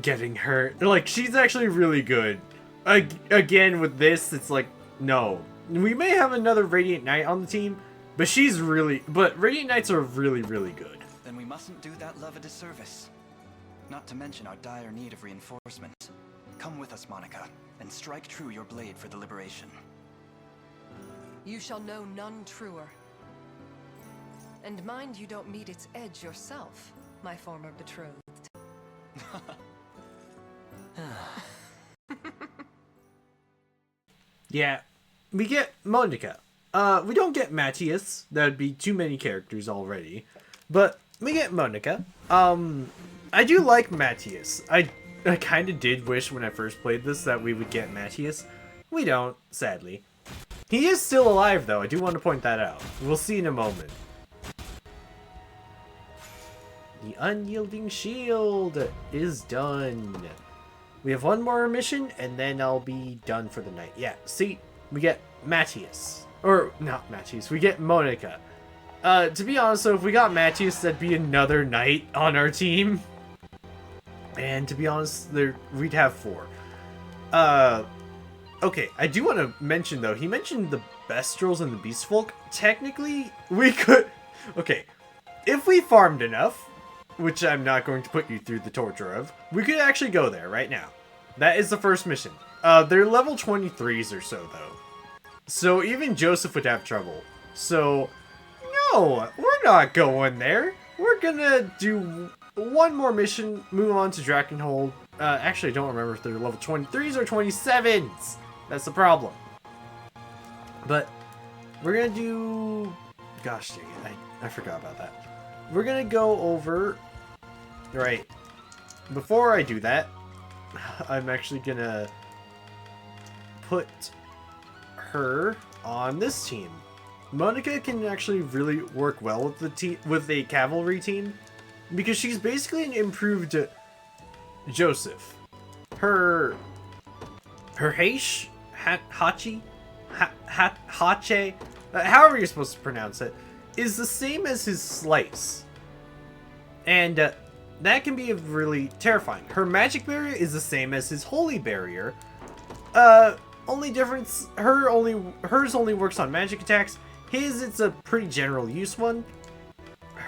getting hurt. Like, she's actually really good. Again, with this, it's like, no. We may have another Radiant Knight on the team, but but Radiant Knights are really, really good. Then we mustn't do that love a disservice. Not to mention our dire need of reinforcements. Come with us, Monica, and strike true your blade for the liberation. You shall know none truer. And mind you don't meet its edge yourself, my former betrothed. Yeah, we get Monica. We don't get Matthias. That would be too many characters already. But we get Monica. I do like Matthias. I kind of did wish when I first played this that we would get Matthias. We don't, sadly. He is still alive, though. I do want to point that out. We'll see in a moment. The Unyielding Shield is done. We have one more mission, and then I'll be done for the night. Yeah, see? We get Matthias. Or, not Matthias. We get Monica. To be honest, though, if we got Matthias, that'd be another knight on our team. And to be honest, we'd have 4. Okay, I do want to mention, though, he mentioned the Bestrels and the Beastfolk. Technically, we could... Okay, if we farmed enough, which I'm not going to put you through the torture of, we could actually go there right now. That is the first mission. They're level 23s or so, though. So even Joseph would have trouble. So, no, we're not going there. We're gonna do one more mission, move on to Drakenhold. Actually, I don't remember if they're level 23s or 27s. That's the problem. But we're gonna do... Gosh dang it, I forgot about that. We're gonna go over... Right. Before I do that, I'm actually gonna put her on this team. Monica can actually really work well with the cavalry team because she's basically an improved Joseph. Her Hache, Hache, however you're supposed to pronounce it, is the same as his Slice. And that can be really terrifying. Her magic barrier is the same as his holy barrier. Only difference, hers only works on magic attacks. His, it's a pretty general use one.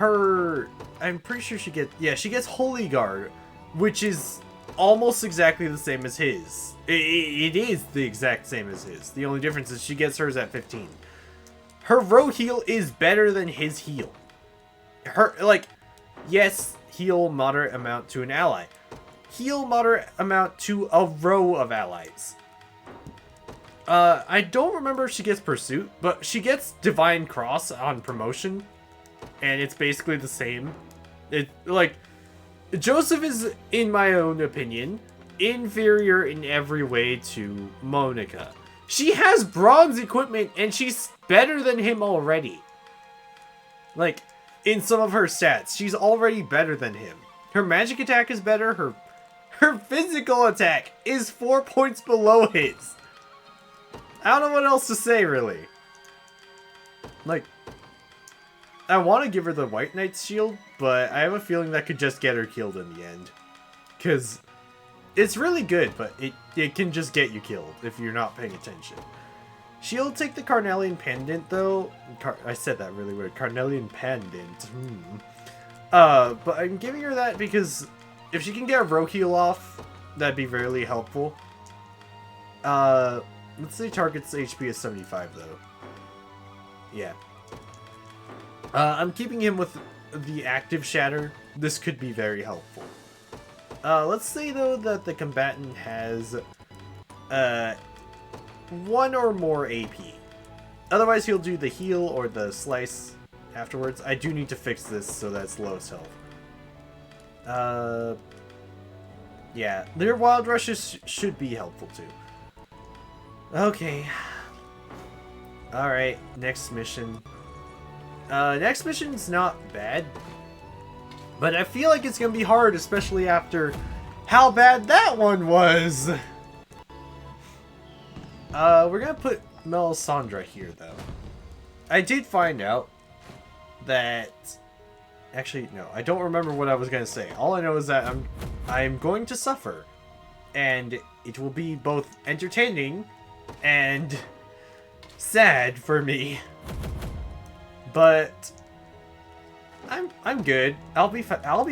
I'm pretty sure she gets Holy Guard, which is almost exactly the same as his. It is the exact same as his. The only difference is she gets hers at 15. Her row heal is better than his heal. Yes, heal moderate amount to an ally. Heal moderate amount to a row of allies. I don't remember if she gets Pursuit, but she gets Divine Cross on promotion. And it's basically the same. Joseph is, in my own opinion, inferior in every way to Monica. She has bronze equipment, and she's better than him already. In some of her stats, she's already better than him. Her magic attack is better, her physical attack is 4 points below his. I don't know what else to say, really. I want to give her the White Knight's shield, but I have a feeling that could just get her killed in the end. Because it's really good, but it can just get you killed if you're not paying attention. She'll take the Carnelian Pendant, though. I said that really weird. Carnelian Pendant. But I'm giving her that because if she can get a row heal off, that'd be really helpful. Let's say target's HP is 75, though. Yeah. I'm keeping him with the active shatter. This could be very helpful. Let's say, though, that the combatant has 1 or more AP. Otherwise, he'll do the heal or the slice afterwards. I do need to fix this so that's lowest health. Yeah, their wild rushes should be helpful too. Okay. Alright, next mission. Next mission's not bad. But I feel like it's gonna be hard, especially after how bad that one was. We're gonna put Melisandre here, though. I did find out that... Actually, no, I don't remember what I was gonna say. All I know is that I'm going to suffer. And it will be both entertaining and sad for me. But I'm good. I'll be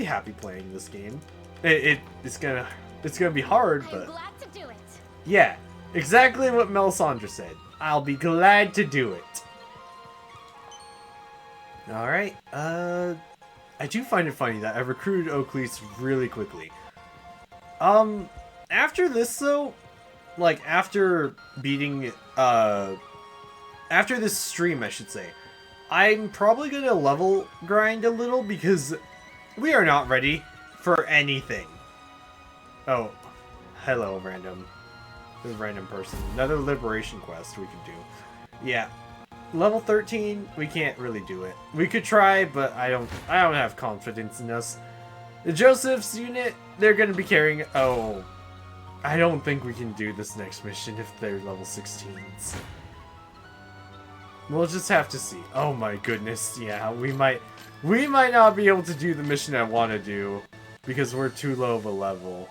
happy playing this game. It's gonna be hard, but I'm glad to do it. Yeah, exactly what Melisandre said. I'll be glad to do it. All right. I do find it funny that I recruited Oakleys really quickly. After this though, like after beating after this stream, I should say, I'm probably gonna level grind a little because we are not ready for anything. Oh, hello, random person. Another liberation quest we could do. Yeah, level 13, we can't really do it. We could try, but I don't have confidence in us. The Joseph's unit, they're gonna be carrying. Oh, I don't think we can do this next mission if they're level 16s. We'll just have to see. Oh my goodness, yeah, we might not be able to do the mission I want to do because we're too low of a level.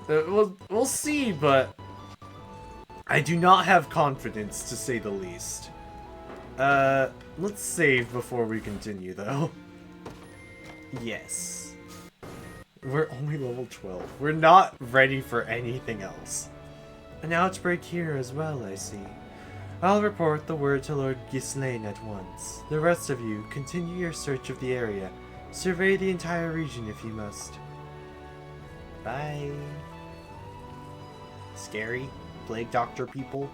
We'll see, but I do not have confidence, to say the least. Let's save before we continue, though. Yes. We're only level 12. We're not ready for anything else. An outbreak here as well, I see. I'll report the word to Lord Ghislaine at once. The rest of you, continue your search of the area. Survey the entire region if you must. Bye. Scary plague doctor people.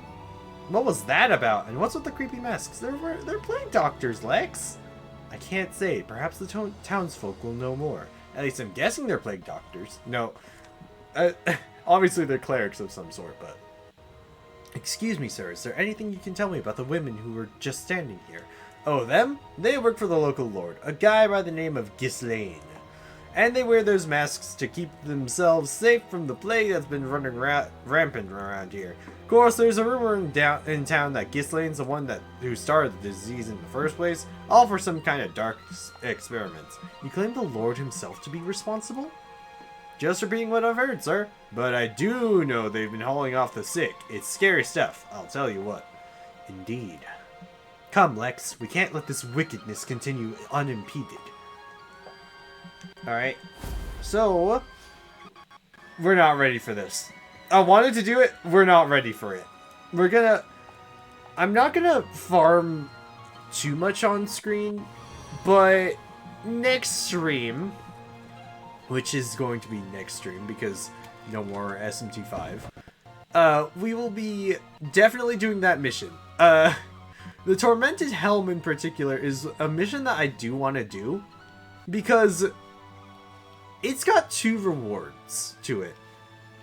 What was that about? And what's with the creepy masks? They're plague doctors, Lex. I can't say. Perhaps the townsfolk will know more. At least I'm guessing they're plague doctors. No. Obviously they're clerics of some sort, but... Excuse me, sir. Is there anything you can tell me about the women who were just standing here? Oh, them? They work for the local lord, a guy by the name of Ghislaine. And they wear those masks to keep themselves safe from the plague that's been running rampant around here. Of course, there's a rumor in town that Ghislaine's the one who started the disease in the first place, all for some kind of dark experiments. You claim the lord himself to be responsible? Just repeating what I've heard, sir. But I do know they've been hauling off the sick. It's scary stuff, I'll tell you what. Indeed. Come, Lex. We can't let this wickedness continue unimpeded. Alright. So, we're not ready for this. I wanted to do it. We're not ready for it. I'm not gonna farm too much on screen, but next stream, which is going to be next stream because no more SMT5, we will be definitely doing that mission. The Tormented Helm in particular is a mission that I do want to do because it's got 2 rewards to it.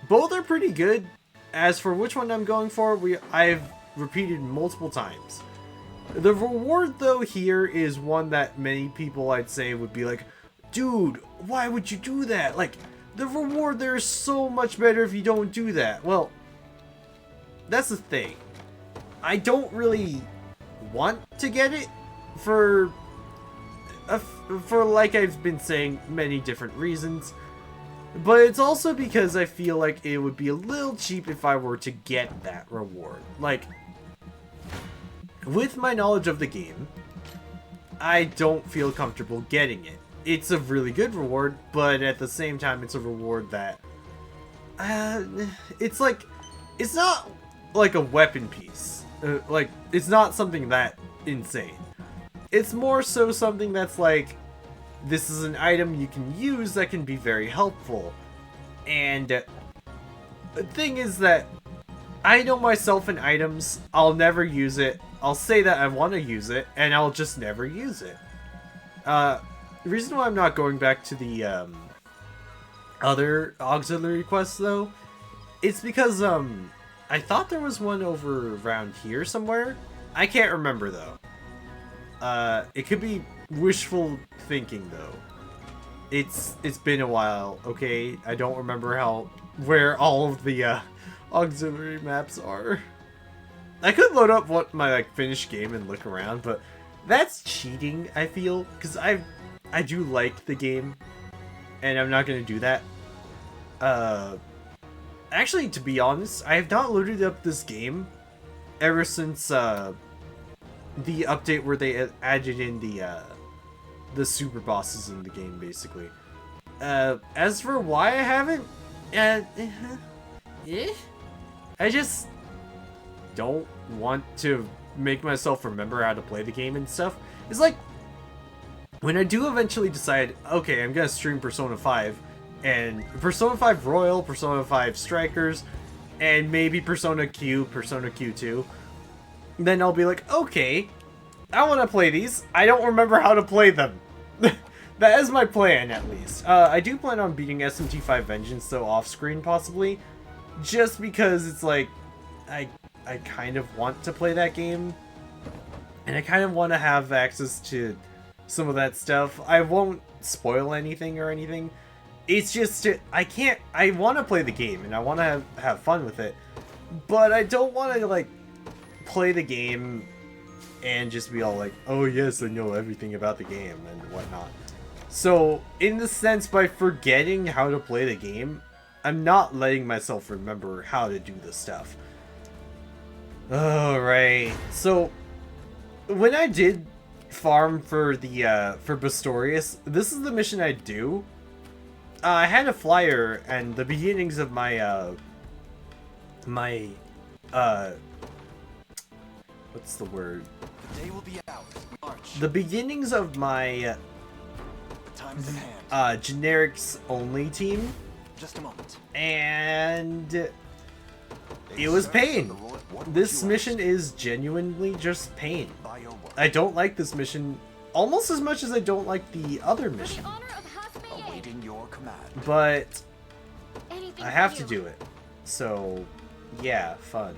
Both are pretty good. As for which one I'm going for, I've repeated multiple times. The reward though here is one that many people I'd say would be like, dude, why would you do that? Like, the reward there is so much better if you don't do that. Well, that's the thing. I don't really want to get it for like I've been saying, many different reasons. But it's also because I feel like it would be a little cheap if I were to get that reward. Like, with my knowledge of the game, I don't feel comfortable getting it. It's a really good reward, but at the same time, it's a reward that... it's not like a weapon piece. Like, it's not something that insane. It's more so something that's like, this is an item you can use that can be very helpful. And the thing is that I know myself in items, I'll never use it. I'll say that I want to use it, and I'll just never use it. the reason why I'm not going back to the other auxiliary quests though, it's because I thought there was one over around here somewhere. I can't remember though. It could be wishful thinking though. It's been a while, okay? I don't remember where all of the auxiliary maps are. I could load up what my like finished game and look around, but that's cheating, I feel, because I do like the game, and I'm not gonna do that. Actually, to be honest, I have not loaded up this game ever since the update where they added in the super bosses in the game, basically. As for why I haven't, I just don't want to make myself remember how to play the game and stuff. It's like, when I do eventually decide, okay, I'm gonna stream Persona 5, and Persona 5 Royal, Persona 5 Strikers, and maybe Persona Q, Persona Q2, then I'll be like, okay, I want to play these. I don't remember how to play them. That is my plan, at least. I do plan on beating SMT5 Vengeance, though, off-screen, possibly. Just because it's like, I kind of want to play that game. And I kind of want to have access to some of that stuff. I won't spoil anything or anything. It's just, I want to play the game, and I want to have fun with it. But I don't want to, like, play the game and just be all like, oh yes, I know everything about the game and whatnot. So, in the sense, by forgetting how to play the game, I'm not letting myself remember how to do the stuff. Alright, so, when I did farm for the, for Bastorius, this is the mission I do. I had a flyer, and the beginnings of my, what's the word? The day will be out. March. The beginnings of my generics only team. Just a moment. And it was pain. This mission is genuinely just pain. I don't like this mission almost as much as I don't like the other mission. Awaiting your command. But I have to do it. So yeah, fun.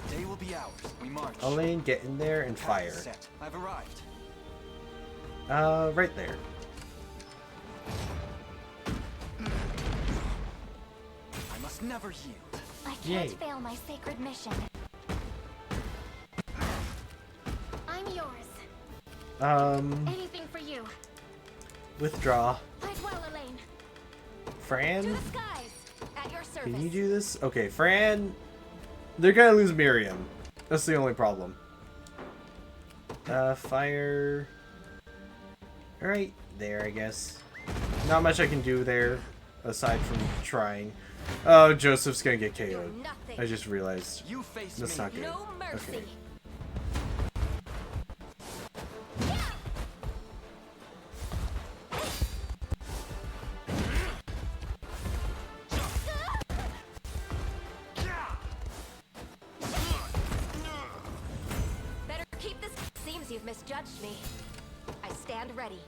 The day will be ours. We march. Elaine, get in there and fire. Set. I've arrived. Right there. I must never yield. I can't fail my sacred mission. I'm yours. Anything for you. Withdraw. Fight well, Elaine. Fran? To the skies. At your service. Can you do this? Okay, Fran. They're gonna lose Miriam. That's the only problem. Fire. Right there, I guess. Not much I can do there, aside from trying. Oh, Joseph's gonna get KO'd. I just realized. You face That's me. not good. No mercy. Okay. Better keep this. Seems you've misjudged me. I stand ready.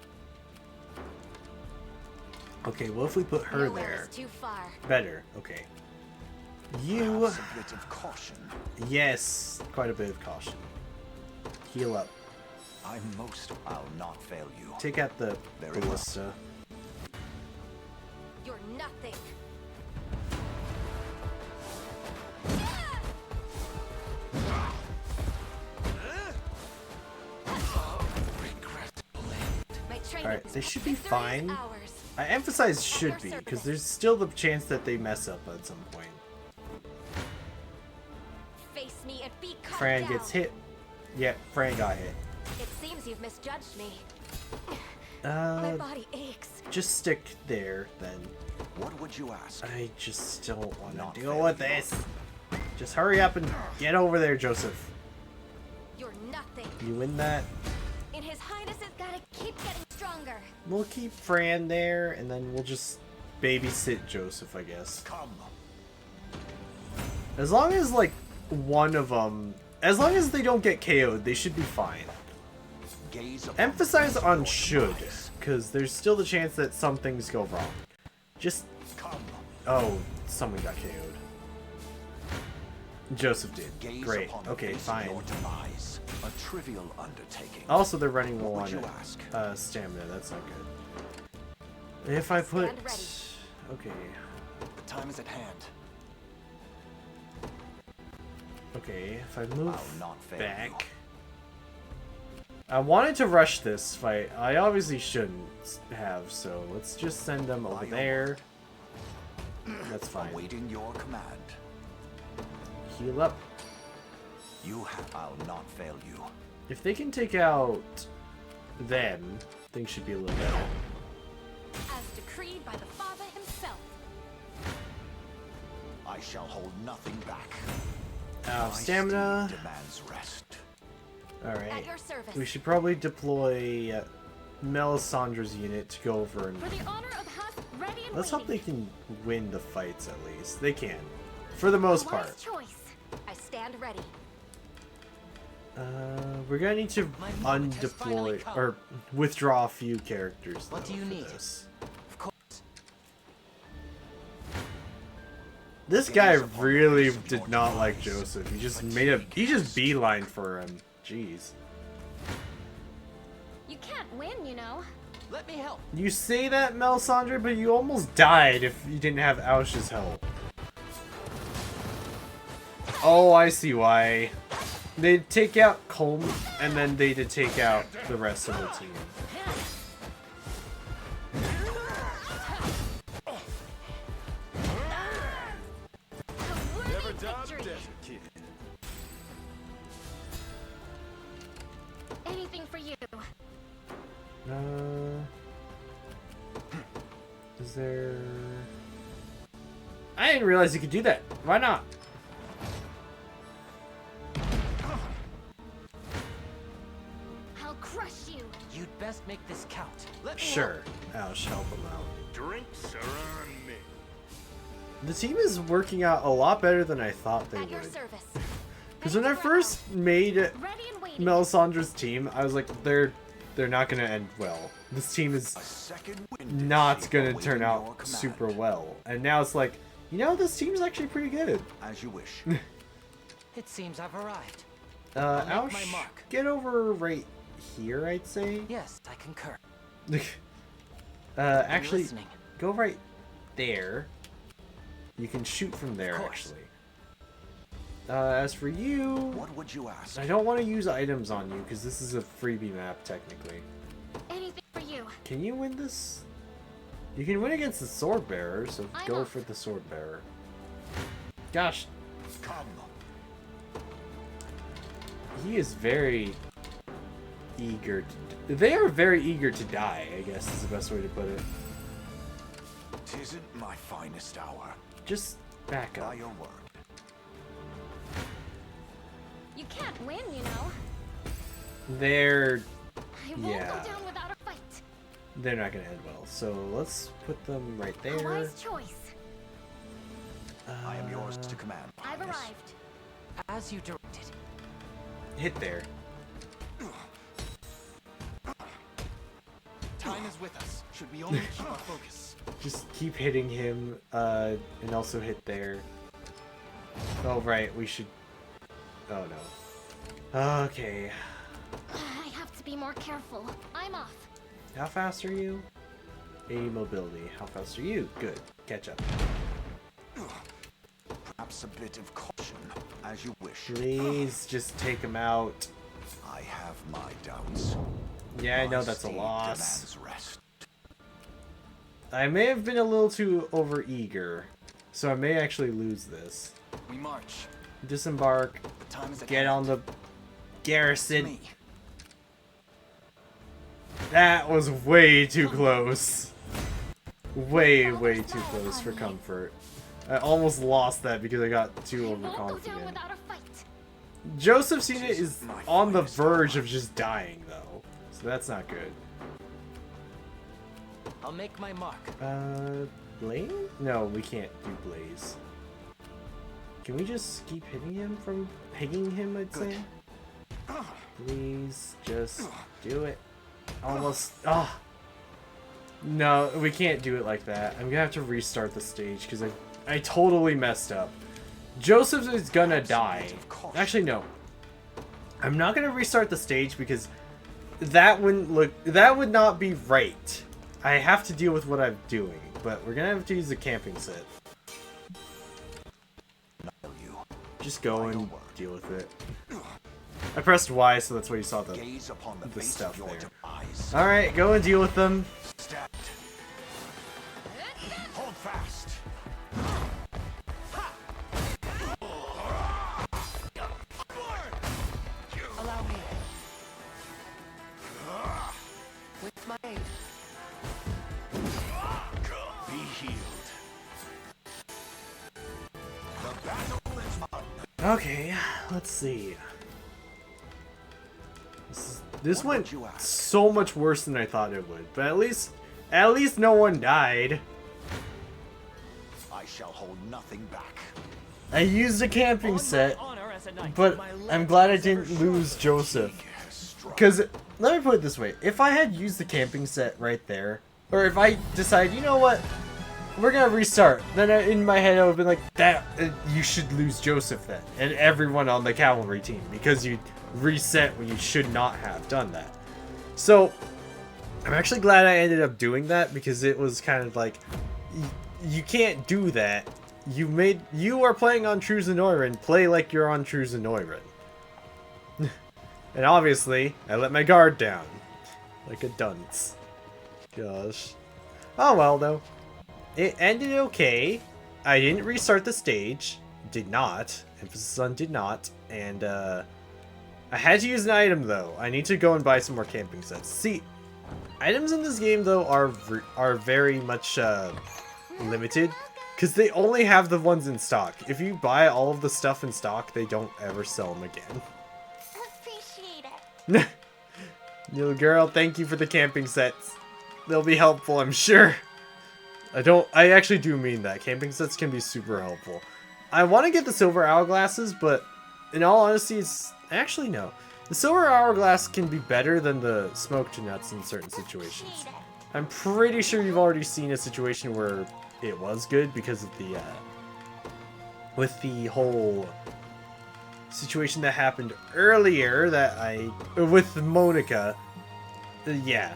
Okay, well if we put her Nowhere there. is too far. Better. Okay. You. A bit of caution. Yes, quite a bit of caution. Heal up. I'll not fail you. Take out the Very ballista. You're nothing. Alright, they should be fine. I emphasize should be, because there's still the chance that they mess up at some point. Face me and be cut Fran down. gets hit. Yeah, Fran got hit. It seems you've misjudged me. My body aches. Just stick there, then. What would you ask? I just don't want to deal with this. Just hurry up and get over there, Joseph. You're nothing. You win that? And His Highness has gotta keep getting stronger. We'll keep Fran there, and then we'll just babysit Joseph, I guess. Come. As long as, like, one of them... As long as they don't get KO'd, they should be fine. Gaze upon Emphasize the on face of should, your because there's still the chance that some things go wrong. Just... Oh, someone got KO'd. Joseph did. Great. Okay, fine. A trivial undertaking. Also, they're running low on stamina. That's not good. If I put... Okay. The time is at hand. Okay, if I move back... I wanted to rush this fight. I obviously shouldn't have, so let's just send them over there. That's fine. Awaiting your command. Heal up. I'll not fail you. If they can take out them, things should be a little better. As decreed by the Father himself. I shall hold nothing back. Stamina. Demands rest. Alright. We should probably deploy Melisandre's unit to go over and... For the honor of Husk, ready and Let's hope they waiting. can win the fights at least. They can. For the most part. Wise choice. I stand ready. We're gonna need to undeploy or withdraw a few characters. What do you need? This. Of course. This guy really did not like Joseph. He just beelined for him. Jeez. You can't win, you know. Let me help. You say that, Melisandre, but you almost died if you didn't have Aush's help. Oh, I see why. They'd take out Colm, and then they'd take out the rest of the team. Never doubt a desert kid. Anything for you. Is there... I didn't realize you could do that. Why not? I'll crush you. You'd best make this count. Let me Sure. Aush, help him out. Drinks are on me. The team is working out a lot better than I thought they At your would. service. Because when I first made Ready and waiting. Melisandre's team, I was like, they're not gonna end well. This team is not gonna turn out super well. And now it's like, you know, this team's actually pretty good. As you wish. It seems I've arrived. Aush, my mark. get over right here, I'd say. Yes, I concur. Actually, listening. go right there. You can shoot from there, actually. As for you, What would you ask? I don't want to use items on you because this is a freebie map technically. Anything for you. Can you win this? You can win against the sword bearer, so I'm go off. for the sword bearer. Gosh, Come. he is very eager to... They are very eager to die, I guess is the best way to put it. 'Tisn't my finest hour. Just back up. By your word. You can't win, you know. They're... I won't Yeah. go down without a fight. They're not going to end well. So let's put them right A there. wise choice. I am yours to command. I've Highness. arrived. As you directed. Hit there. Time is with us. Should we only keep our focus? Just keep hitting him, and also hit there. Oh, right, we should... Oh, no. Okay. I have to be more careful. I'm off. How fast are you? 80 mobility. How fast are you? Good. Catch up. Perhaps a bit of caution, as you wish. Please, just take him out. I have my doubts. Yeah, I know My that's a steed loss. demands rest. I may have been a little too over-eager, so I may actually lose this. We march. Disembark. The time is at Get hand. on the It's garrison. me. That was way too close. Way too close for comfort. I almost lost that because I got too I won't go down overconfident. without a fight. Joseph's unit is on the verge of just dying, though. So that's not good. I'll make my mark. Blaze? No, we can't do Blaze. Can we just keep hitting him from pegging him, I'd say? Please, just do it. Almost. Ah! No, we can't do it like that. I'm gonna have to restart the stage because I totally messed up. Joseph is gonna die. Actually, no. I'm not gonna restart the stage because that would not be right. I have to deal with what I'm doing, but we're gonna have to use the camping set. Just go and deal with it. I pressed Y, so that's why you saw the stuff there. Alright, go and deal with them. Hold fast. Allow me. With my aid. Be healed. The battle is won. Okay, let's see. This went so much worse than I thought it would, but at least no one died. I shall hold nothing back. I used a camping set, but I'm glad I didn't lose Joseph. Because, let me put it this way, if I had used the camping set right there, or if I decide, you know what, we're gonna restart, then in my head I would've been like, you should lose Joseph then, and everyone on the cavalry team, because you reset when you should not have done that. So, I'm actually glad I ended up doing that, because it was kind of like, you can't do that. You are playing on True Zenoiran, play like you're on True Zenoiran. And obviously, I let my guard down. Like a dunce. Gosh. Oh well, though. It ended okay. I didn't restart the stage. Did not. Emphasis on did not. And, I had to use an item, though. I need to go and buy some more camping sets. See, items in this game, though, are very much, limited. Because they only have the ones in stock. If you buy all of the stuff in stock, they don't ever sell them again. Appreciate it. Little girl, thank you for the camping sets. They'll be helpful, I'm sure. I actually do mean that. Camping sets can be super helpful. I want to get the silver hourglasses, but in all honesty, actually, no. The silver hourglass can be better than the smoked nuts in certain situations. I'm pretty sure you've already seen a situation where it was good because of the, with the whole situation that happened earlier with Monica. Yeah,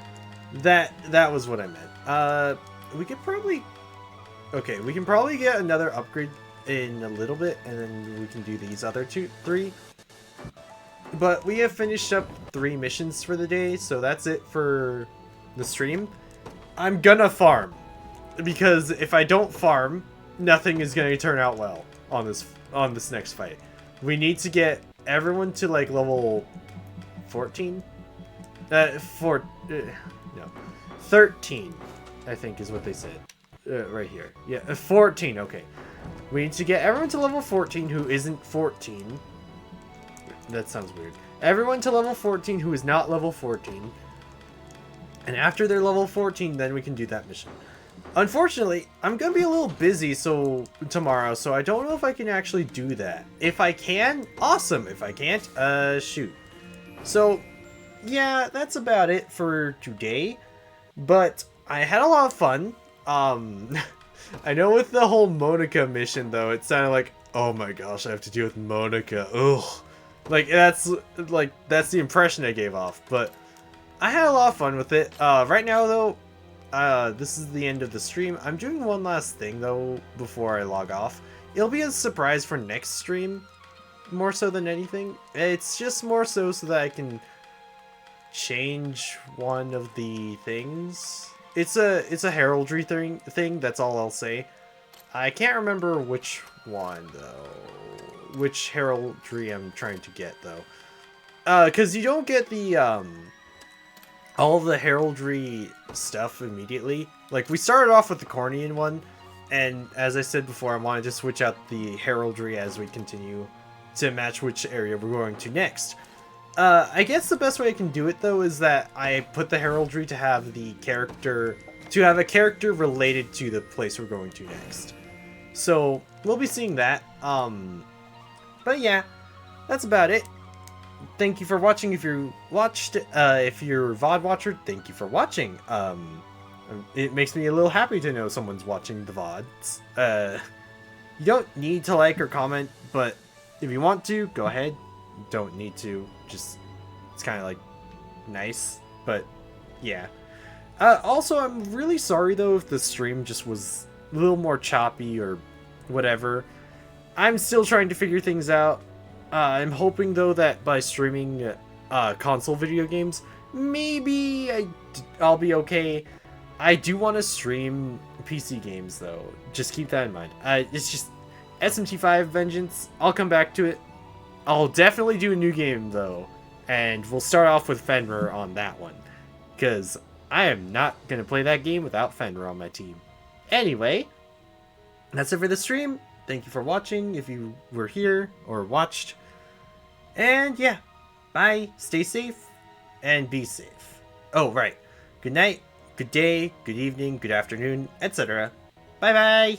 that was what I meant. We could probably, okay, we can probably get another upgrade in a little bit, and then we can do these other three. But we have finished up 3 missions for the day, so that's it for the stream. I'm gonna farm, because if I don't farm, nothing is gonna turn out well on this next fight. We need to get everyone to like level 14. No, 13, I think is what they said. Right here. Yeah, 14. Okay. We need to get everyone to level 14 who isn't 14. That sounds weird. Everyone to level 14 who is not level 14. And after they're level 14, then we can do that mission. Unfortunately, I'm going to be a little busy tomorrow, so I don't know if I can actually do that. If I can, awesome. If I can't, shoot. So, yeah, that's about it for today. But I had a lot of fun. I know with the whole Monica mission, though, it sounded like, oh my gosh, I have to deal with Monica. Ugh. Like, that's the impression I gave off. But I had a lot of fun with it. Right now, though, this is the end of the stream. I'm doing one last thing, though, before I log off. It'll be a surprise for next stream, more so than anything. It's just more so that I can change one of the things. It's a heraldry thing, that's all I'll say. I can't remember which one, though. Which heraldry I'm trying to get, though. Because you don't get the, all the heraldry stuff immediately. Like, we started off with the Cornian one, and as I said before, I wanted to switch out the heraldry as we continue to match which area we're going to next. I guess the best way I can do it, though, is that I put the heraldry to have a character related to the place we're going to next. So, we'll be seeing that. But yeah, that's about it. Thank you for watching. If you watched, if you're a VOD watcher, thank you for watching. It makes me a little happy to know someone's watching the VODs. You don't need to like or comment, but if you want to, go ahead. You don't need to. Just, it's kind of like nice, but yeah. Also, I'm really sorry though if the stream just was a little more choppy or whatever. I'm still trying to figure things out. I'm hoping though that by streaming console video games, maybe I'll be okay. I do want to stream PC games though. Just keep that in mind. It's just SMT5 Vengeance. I'll come back to it. I'll definitely do a new game though, and we'll start off with Fenrir on that one, because I am not gonna play that game without Fenrir on my team. Anyway, that's it for the stream. Thank you for watching if you were here or watched. And yeah, bye, stay safe, and be safe. Oh, right. Good night, good day, good evening, good afternoon, etc. Bye bye!